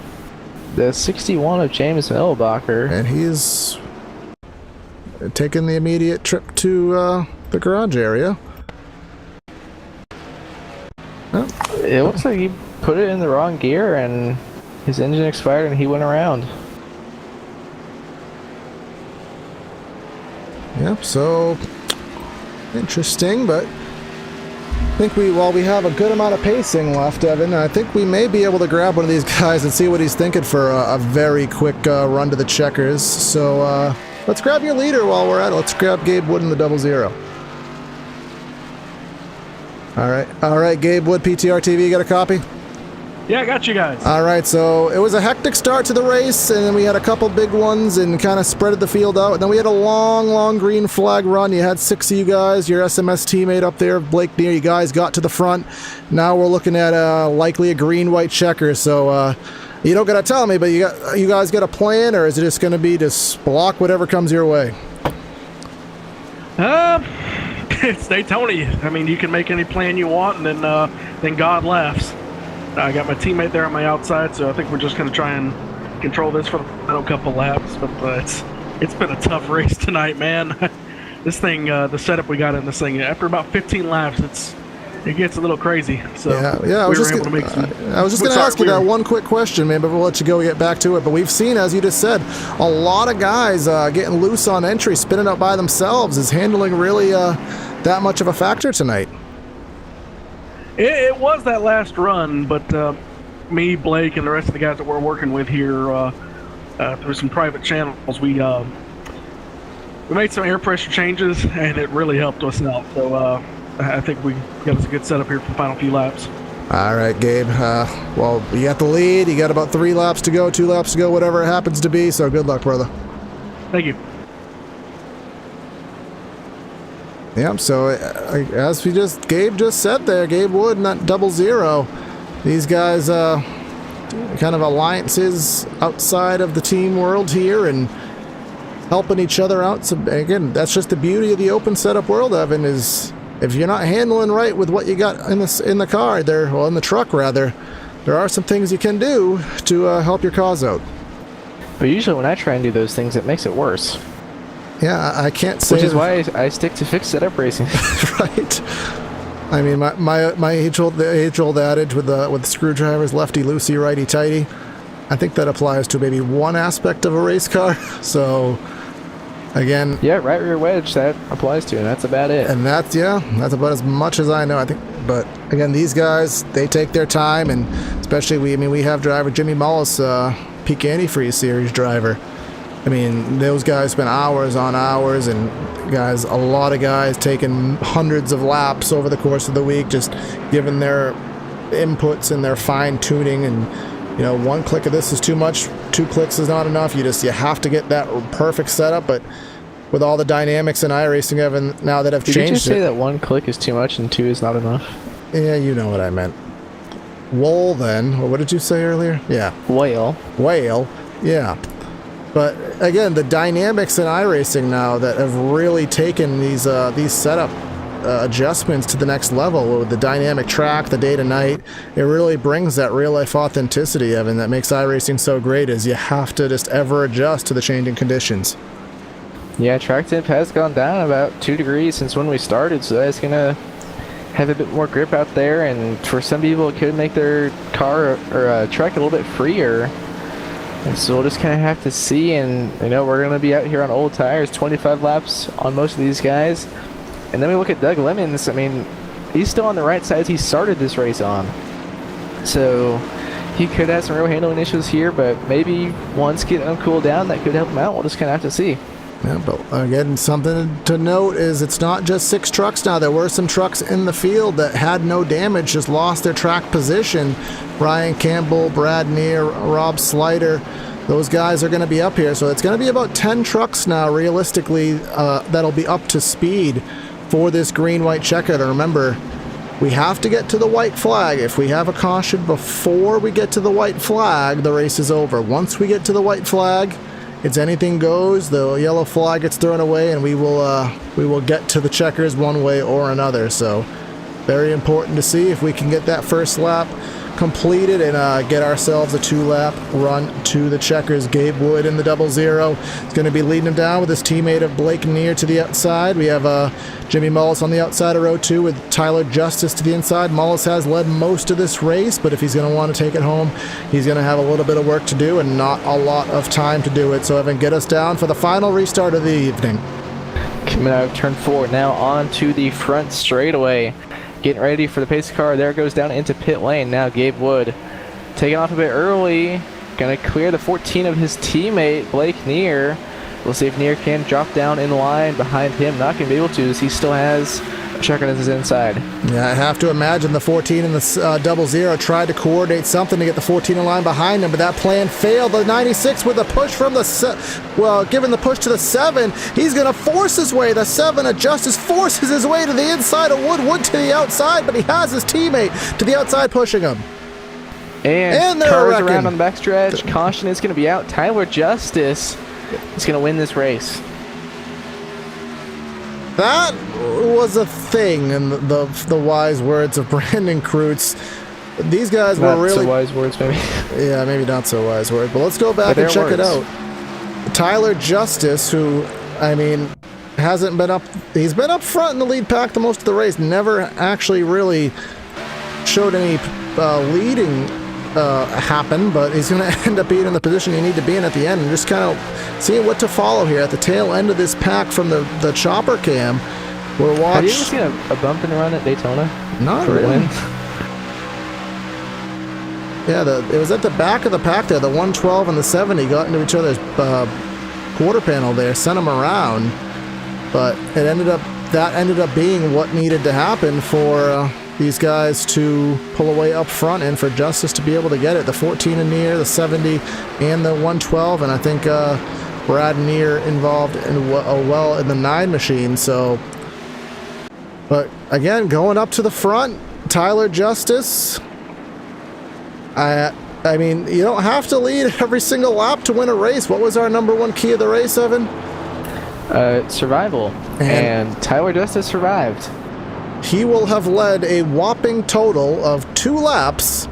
The 61 of James Millbacher. And he's taking the immediate trip to the garage area. Oh. It looks like he put it in the wrong gear and his engine expired and he went around. Yep, so interesting, but I think while we have a good amount of pacing left, Evan, I think we may be able to grab one of these guys and see what he's thinking for a very quick run to the checkers. So let's grab your leader while we're at it. Let's grab Gabe Wood in the 00. All right, Gabe Wood, PTR TV, got a copy? Yeah, I got you guys. All right, so it was a hectic start to the race, and then we had a couple big ones and kind of spreaded the field out. And then we had a long green flag run. You had 6 of you guys, your SMS teammate up there, Blake Neer. You guys got to the front. Now we're looking at likely a green-white checker. So you don't got to tell me, but you guys got a plan, or is it just going to be just block whatever comes your way? It's Daytona. I mean, you can make any plan you want, and then God laughs. I got my teammate there on my outside, so I think we're just going to try and control this for the final couple laps. But it's been a tough race tonight, man. This thing, the setup we got in this thing, after about 15 laps, it gets a little crazy. So yeah. I was just going to ask you that one quick question, man, but we'll let you go get back to it. But we've seen, as you just said, a lot of guys getting loose on entry, spinning up by themselves. Is handling really that much of a factor tonight? It was that last run, but me, Blake, and the rest of the guys that we're working with here through some private channels, we made some air pressure changes, and it really helped us out. So I think we got us a good setup here for the final few laps. All right, Gabe. Well, you got the lead. You got about 3 laps to go, 2 laps to go, whatever it happens to be. So good luck, brother. Thank you. Yeah, so as Gabe just said there, Gabe Wood, not 00. These guys, kind of alliances outside of the team world here and helping each other out. So again, that's just the beauty of the open setup world, Evan, is if you're not handling right with what you got in the car there, well, in the truck rather, there are some things you can do to help your cause out. But usually when I try and do those things, it makes it worse. Yeah, I can't say. Which is why I stick to fixed setup racing. Right. I mean, my age-old adage with screwdrivers, lefty loosey, righty tighty. I think that applies to maybe one aspect of a race car. So, again. Yeah, right rear wedge that applies to, and that's about it. And that's about as much as I know. I think, but again, these guys, they take their time, and especially we have driver Jimmy Mullis, Peak Antifreeze Series driver. I mean, those guys spend hours on hours, and a lot of guys taking hundreds of laps over the course of the week, just giving their inputs and their fine tuning. And 1 click of this is too much, 2 clicks is not enough. You have to get that perfect setup. But with all the dynamics in iRacing, Evan, now that have changed, did you just say that 1 click is too much and 2 is not enough? Yeah, you know what I meant. Wool, then. What did you say earlier? Yeah. Whale. Yeah. But again, the dynamics in iRacing now that have really taken these setup adjustments to the next level with the dynamic track, the day to night, it really brings that real life authenticity, Evan, that makes iRacing so great. Is you have to just ever adjust to the changing conditions. Yeah, track temp has gone down about 2 degrees since when we started, so that's gonna have a bit more grip out there, and for some people it could make their car or track a little bit freer. And so we'll just kind of have to see, and we're going to be out here on old tires, 25 laps on most of these guys. And then we look at Doug Lemons. I mean, he's still on the right side he started this race on. So he could have some real handling issues here, but maybe once getting him cooled down, that could help him out. We'll just kind of have to see. Yeah, but again, something to note is it's not just 6 trucks now. There were some trucks in the field that had no damage, just lost their track position. Ryan Campbell, Brad Neer, Rob Slider, those guys are going to be up here. So it's going to be about 10 trucks now, realistically, that'll be up to speed for this green-white checker. And remember, we have to get to the white flag. If we have a caution before we get to the white flag, the race is over. Once we get to the white flag, it's anything goes. The yellow flag gets thrown away, and we will get to the checkers one way or another. So very important to see if we can get that first lap completed and get ourselves a 2-lap run to the checkers. Gabe Wood in the 00 is going to be leading him down with his teammate of Blake Neer to the outside. We have Jimmy Mullis on the outside of row 2 with Tyler Justice to the inside. Mullis has led most of this race, but if he's going to want to take it home, he's going to have a little bit of work to do and not a lot of time to do it. So Evan, get us down for the final restart of the evening. Coming out of turn 4 now on to the front straightaway. Getting ready for the pace car. There goes down into pit lane. Now Gabe Wood taking off a bit early. Going to clear the 14 of his teammate, Blake Neer. We'll see if Neer can drop down in line behind him. Not going to be able to, as he still has a checker on his inside. Yeah, I have to imagine the 14 and the 00 tried to coordinate something to get the 14 in line behind him, but that plan failed. The 96 with a push from the given the push to the 7, he's going to force his way. The 7 of Justice forces his way to the inside of Wood. Wood to the outside, but he has his teammate to the outside pushing him. And cars around on the backstretch. Caution is going to be out. Tyler Justice is going to win this race. That was a thing in the wise words of Brandon Kreutz. These guys were really... Not so wise words, maybe. Yeah, maybe not so wise words. But let's go back and check it out. Tyler Justice, who, I mean, hasn't been up... He's been up front in the lead pack the most of the race. Never actually really showed any leading happen, but he's going to end up being in the position you need to be in at the end, and just kind of seeing what to follow here at the tail end of this pack from the chopper cam. We're watching. Have you ever seen a bump and run at Daytona? Not really. Yeah, it was at the back of the pack there. The 112 and the 70 got into each other's quarter panel there, sent them around, but that ended up being what needed to happen for these guys to pull away up front and for Justice to be able to get it. The 14 in Neer, the 70, and the 112, and I think Brad Neer involved in well in the 9 machine. So, but again, going up to the front, Tyler Justice. I mean, you don't have to lead every single lap to win a race. What was our #1 key of the race, Evan? Survival. And Tyler Justice survived. He will have led a whopping total of 2 laps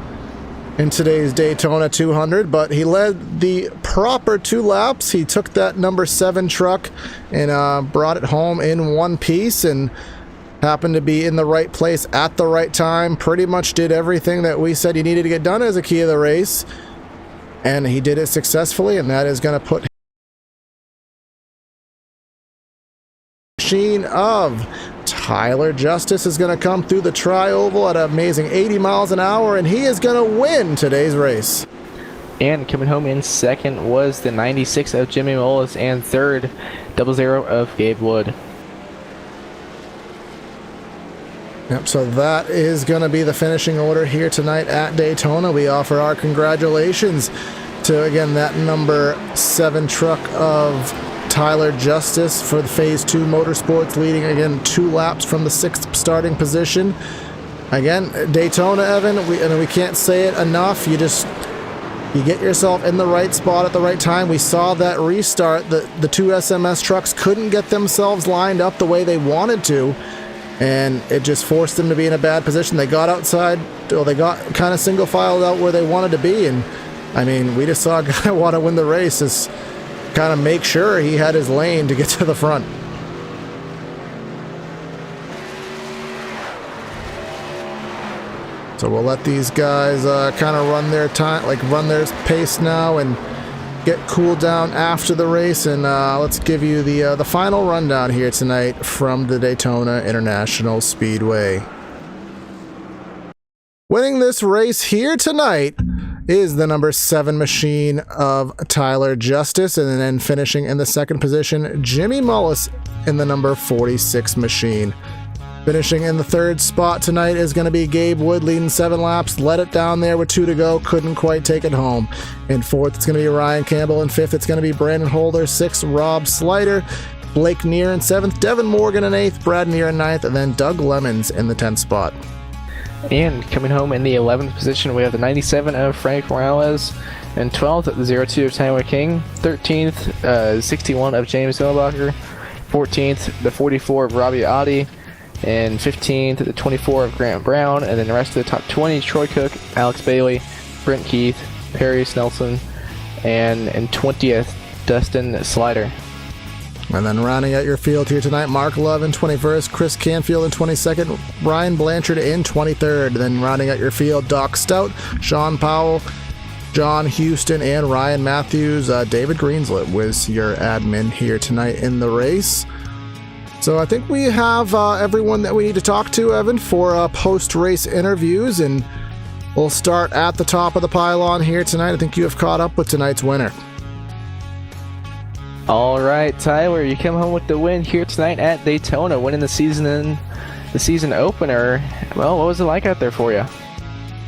in today's Daytona 200, but he led the proper 2 laps. He took that #7 truck and brought it home in one piece and happened to be in the right place at the right time. Pretty much did everything that we said he needed to get done as a key of the race, and he did it successfully, and that is going to put machine of Tyler Justice is going to come through the tri-oval at an amazing 80 miles an hour, and he is going to win today's race. And coming home in second was the 96 of Jimmy Mullis, and third, 00 of Gabe Wood. Yep, so that is going to be the finishing order here tonight at Daytona. We offer our congratulations to, again, that #7 truck of Tyler Justice for the Phase 2 Motorsports, leading again 2 laps from the 6th starting position. Again, Daytona, Evan, we can't say it enough. You get yourself in the right spot at the right time. We saw that restart. The 2 SMS trucks couldn't get themselves lined up the way they wanted to, and it just forced them to be in a bad position. They got outside, or they got kind of single filed out where they wanted to be, and I mean, we just saw a guy want to win the race. Is kind of make sure he had his lane to get to the front. So we'll let these guys kind of run their time, run their pace now and get cooled down after the race. And let's give you the final rundown here tonight from the Daytona International Speedway. Winning this race here tonight is the #7 machine of Tyler Justice, and then finishing in the second position, Jimmy Mullis in the 46 machine. Finishing in the third spot tonight is going to be Gabe Wood, leading 7 laps, let it down there with 2 to go, couldn't quite take it home. In fourth, it's going to be Ryan Campbell. In fifth, it's going to be Brandon Holder. Sixth, Rob Slider. Blake Neer in 7th, Devin Morgan in 8th, Brad Neer in 9th, and then Doug Lemons in the 10th spot. And coming home in the 11th position, we have the 97 of Frank Morales, and 12th, the 02 of Tyler King, 13th, 61 of James Hillbacher, 14th, the 44 of Robbie Oddie, and 15th, the 24 of Grant Brown, and then the rest of the top 20, Troy Cook, Alex Bailey, Brent Keith, Perry Snelson, and 20th, Dustin Slider. And then rounding out your field here tonight, Mark Love in 21st, Chris Canfield in 22nd, Ryan Blanchard in 23rd. Then rounding out your field, Doc Stout, Sean Powell, John Houston, and Ryan Matthews. David Greenslet was your admin here tonight in the race. So I think we have everyone that we need to talk to, Evan, for post-race interviews, and we'll start at the top of the pylon here tonight. I think you have caught up with tonight's winner. All right, Tyler, you come home with the win here tonight at Daytona, winning the season opener. Well, what was it like out there for you?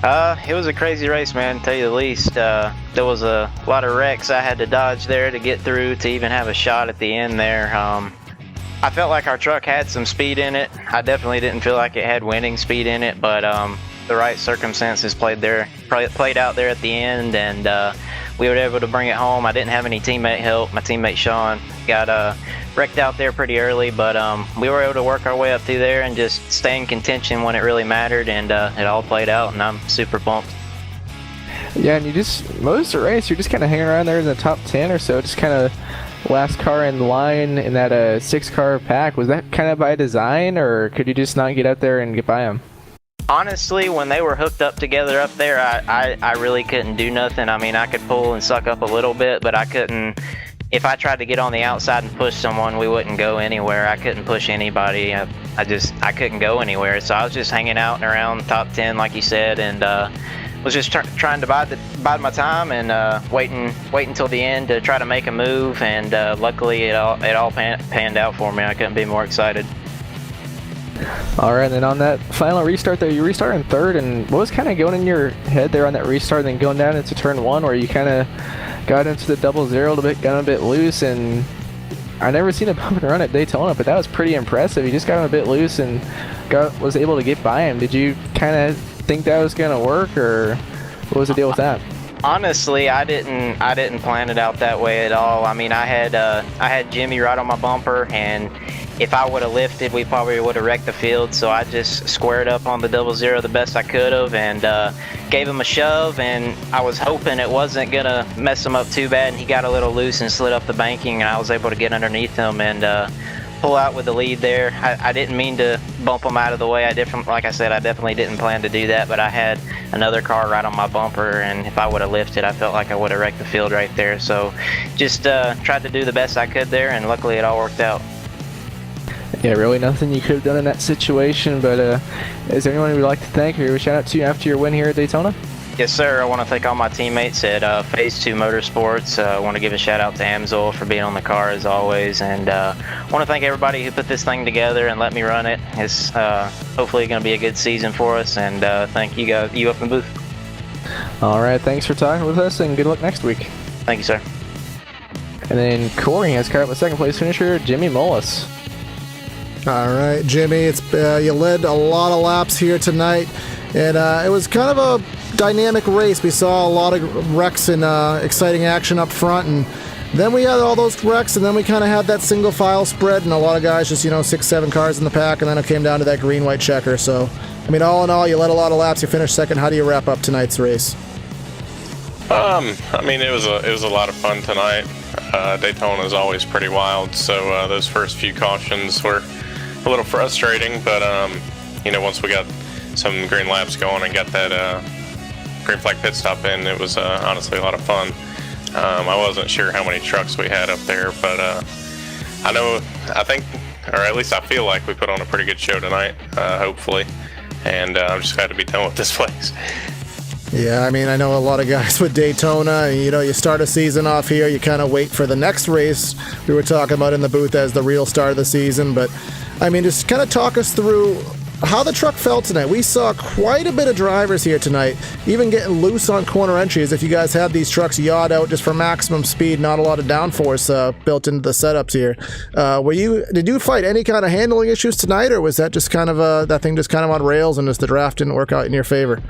It was a crazy race, man, to tell you the least. There was a lot of wrecks I had to dodge there to get through to even have a shot at the end there. I felt like our truck had some speed in it. I definitely didn't feel like it had winning speed in it, but the right circumstances played out there at the end, and we were able to bring it home. I didn't have any teammate help. My teammate Sean got wrecked out there pretty early, but we were able to work our way up through there and just stay in contention when it really mattered, and it all played out, and I'm super pumped. Yeah, and most of the race, you're just kind of hanging around there in the top 10 or so, just kind of last car in line in that 6-car pack. Was that kind of by design, or could you just not get out there and get by them? Honestly, when they were hooked up together up there, I really couldn't do nothing. I mean, I could pull and suck up a little bit, but I couldn't. If I tried to get on the outside and push someone, we wouldn't go anywhere. I couldn't push anybody. I couldn't go anywhere. So I was just hanging out and around top 10, like you said, and was just trying to bide my time and wait until the end to try to make a move. And luckily, it all panned out for me. I couldn't be more excited. All right, and then on that final restart there, you restarted in third, and what was kind of going in your head there on that restart, and then going down into turn one, where you kind of got into the 0-0 a bit, got a bit loose, and I never seen a bump and run at Daytona, but that was pretty impressive. You just got him a bit loose and was able to get by him. Did you kind of think that was going to work, or what was the deal with that? Honestly, I didn't plan it out that way at all. I mean, I had Jimmy right on my bumper, and if I would have lifted, we probably would have wrecked the field. So I just squared up on the 0-0 the best I could have, and gave him a shove. And I was hoping it wasn't gonna mess him up too bad. And he got a little loose and slid up the banking, and I was able to get underneath him and pull out with the lead there. I didn't mean to bump him out of the way. Like I said, I definitely didn't plan to do that. But I had another car right on my bumper, and if I would have lifted, I felt like I would have wrecked the field right there. So just tried to do the best I could there, and luckily it all worked out. Yeah, really nothing you could have done in that situation, but is there anyone you would like to thank or give a shout out to after your win here at Daytona? Yes, sir. I want to thank all my teammates at Phase 2 Motorsports. I want to give a shout out to Amsoil for being on the car as always, and I want to thank everybody who put this thing together and let me run it. It's hopefully going to be a good season for us, and thank you guys, you up in the booth. All right, thanks for talking with us, and good luck next week. Thank you, sir. And then Corey has caught up with second place finisher Jimmy Mullis. All right, Jimmy, you led a lot of laps here tonight, and it was kind of a dynamic race. We saw a lot of wrecks and exciting action up front, and then we had all those wrecks, and then we kind of had that single file spread, and a lot of guys just, 6-7 cars in the pack, and then it came down to that green-white checker. So, I mean, all in all, you led a lot of laps. You finished second. How do you wrap up tonight's race? I mean, it was a lot of fun tonight. Daytona is always pretty wild, so those first few cautions were a little frustrating, but once we got some green laps going and got that green flag pit stop in, it was honestly a lot of fun. I wasn't sure how many trucks we had up there, but I think, or at least I feel like we put on a pretty good show tonight, hopefully, and I'm just glad to be done with this place. Yeah, I mean, I know a lot of guys with Daytona, you start a season off here, you kind of wait for the next race we were talking about in the booth as the real start of the season, but I mean, just kind of talk us through how the truck felt tonight. We saw quite a bit of drivers here tonight, even getting loose on corner entries. If you guys had these trucks yawed out just for maximum speed, not a lot of downforce built into the setups here. Did you fight any kind of handling issues tonight, or was that just kind of that thing just kind of on rails and just the draft didn't work out in your favor?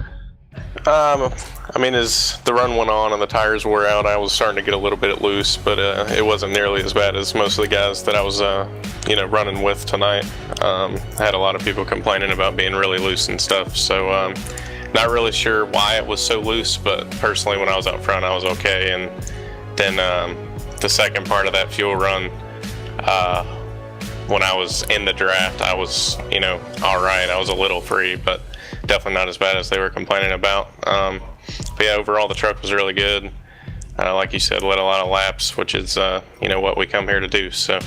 I mean, as the run went on and the tires wore out, I was starting to get a little bit loose, but it wasn't nearly as bad as most of the guys that I was, running with tonight. I had a lot of people complaining about being really loose and stuff, so not really sure why it was so loose, but personally when I was out front, I was okay. And then the second part of that fuel run, when I was in the draft, I was, all right. I was a little free, but definitely not as bad as they were complaining about. But yeah, overall the truck was really good. Like you said, led a lot of laps, which is what we come here to do. So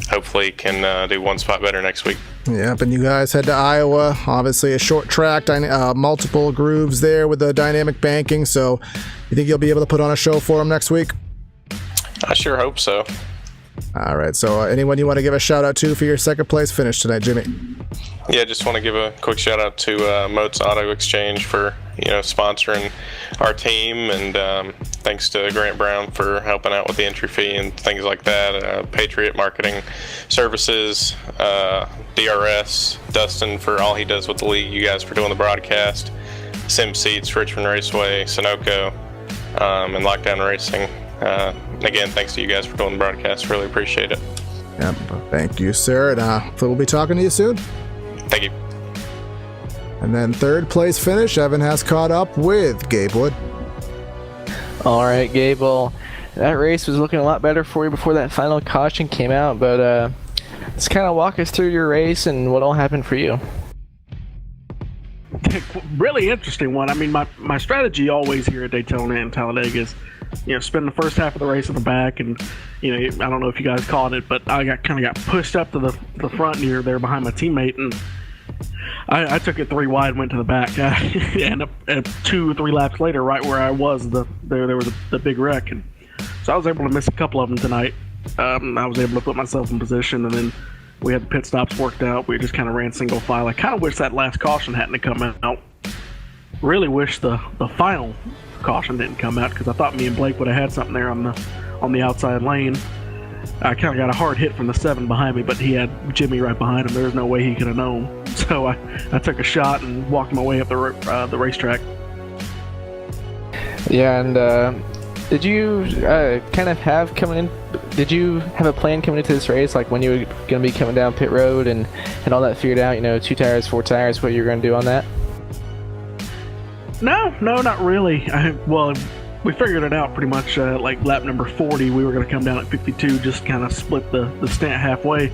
hopefully can do one spot better next week. Yep, and you guys head to Iowa. Obviously a short track, multiple grooves there with the dynamic banking. So you think you'll be able to put on a show for them next week? I sure hope so. All right, so anyone you want to give a shout out to for your second place finish tonight, Jimmy? Yeah, just want to give a quick shout out to Moats Auto Exchange for sponsoring our team, and thanks to Grant Brown for helping out with the entry fee and things like that. Patriot Marketing Services, DRS, Dustin for all he does with the league, you guys for doing the broadcast, Sim Seats, Richmond Raceway, Sunoco, and Lockdown Racing. Again, thanks to you guys for doing the broadcast. Really appreciate it. Yep, thank you, sir. And we'll be talking to you soon. Thank you. And then third place finish, Evan has caught up with Gabe Wood. All right, Gabe. Well, that race was looking a lot better for you before that final caution came out, but let's kind of walk us through your race and what all happened for you. Really interesting one. I mean, my strategy always here at Daytona and Talladega is, spend the first half of the race in the back, and I don't know if you guys caught it, but I got pushed up to the front near there behind my teammate, and I took it 3 wide, went to the back, and 2 or 3 laps later, right where I was, there was the big wreck, and so I was able to miss a couple of them tonight. I was able to put myself in position, and then we had the pit stops worked out. We just kind of ran single file. I kind of wish that last caution hadn't come out. Really wish the final caution didn't come out, because I thought me and Blake would have had something there on the outside lane. I kind of got a hard hit from the 7 behind me, but he had Jimmy right behind him. There was no way he could have known. So I took a shot and walked my way up the racetrack. Yeah, and did you kind of have coming in? Did you have a plan coming into this race, like when you were going to be coming down pit road and all that figured out? 2 tires, 4 tires, what you were going to do on that? No, not really. We figured it out pretty much. Like lap number 40, we were going to come down at 52, just kind of split the stint halfway,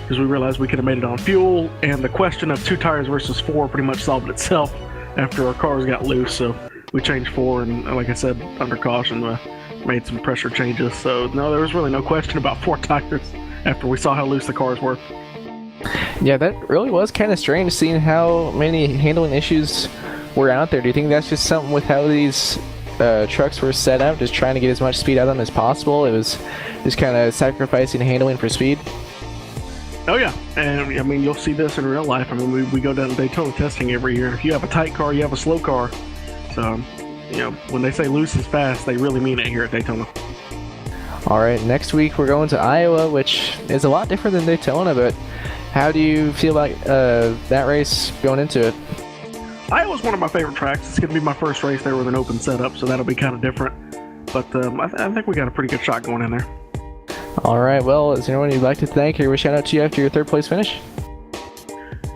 because we realized we could have made it on fuel, and the question of 2 tires versus 4 pretty much solved itself after our cars got loose. So we changed 4, and like I said, under caution, made some pressure changes. So no, there was really no question about 4 tires after we saw how loose the cars were. Yeah, that really was kind of strange seeing how many handling issues were out there. Do you think that's just something with how these trucks were set up, just trying to get as much speed out of them as possible? It was just kind of sacrificing handling for speed? Oh yeah, and I mean, you'll see this in real life. I mean, we go down to Daytona testing every year. If you have a tight car, you have a slow car. So, when they say loose is fast, they really mean it here at Daytona. All right, next week we're going to Iowa, which is a lot different than Daytona, but how do you feel about that race going into it? Iowa's one of my favorite tracks. It's going to be my first race there with an open setup, so that'll be kind of different. But I think we got a pretty good shot going in there. All right, well, is there anyone you'd like to thank or wish out to you after your third place finish?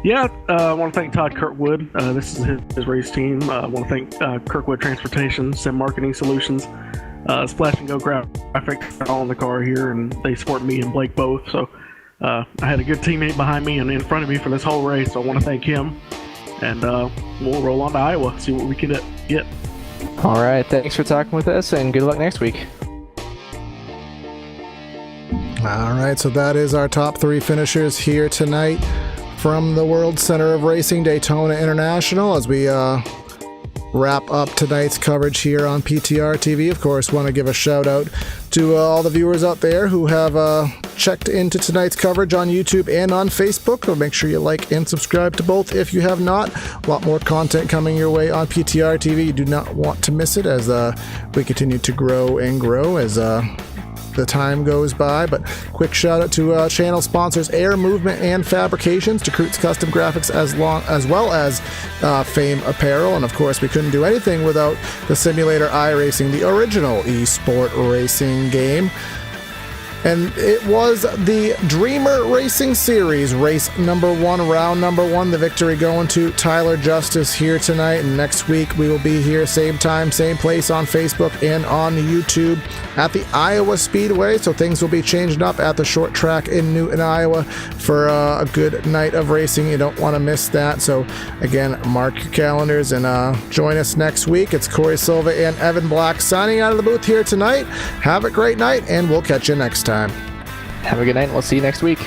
Yeah, I want to thank Todd Kirkwood. This is his race team. I want to thank Kirkwood Transportation, Sim Marketing Solutions, Splash and Go Graphics, all in the car here, and they support me and Blake both. So I had a good teammate behind me and in front of me for this whole race, so I want to thank him. And we'll roll on to Iowa, see what we can get. All right, thanks for talking with us, and good luck next week. All right, so that is our top 3 finishers here tonight from the World Center of Racing, Daytona International. As we wrap up tonight's coverage here on PTR TV, of course, want to give a shout out to all the viewers out there who have checked into tonight's coverage on YouTube and on Facebook. So make sure you like and subscribe to both if you have not. A lot more content coming your way on PTR TV. You do not want to miss it as we continue to grow and grow as the time goes by. But quick shout out to channel sponsors Air Movement and Fabrications, to Decruit's Custom Graphics, as well as Fame Apparel, and of course we couldn't do anything without the Simulator iRacing, the original esport racing game. And it was the Dreamer Racing Series, race number 1, round number 1. The victory going to Tyler Justice here tonight. And next week we will be here, same time, same place, on Facebook and on YouTube at the Iowa Speedway. So things will be changing up at the short track in Newton, Iowa, for a good night of racing. You don't want to miss that. So again, mark your calendars and join us next week. It's Corey Silva and Evan Black signing out of the booth here tonight. Have a great night, and we'll catch you next time. Have a good night, and we'll see you next week.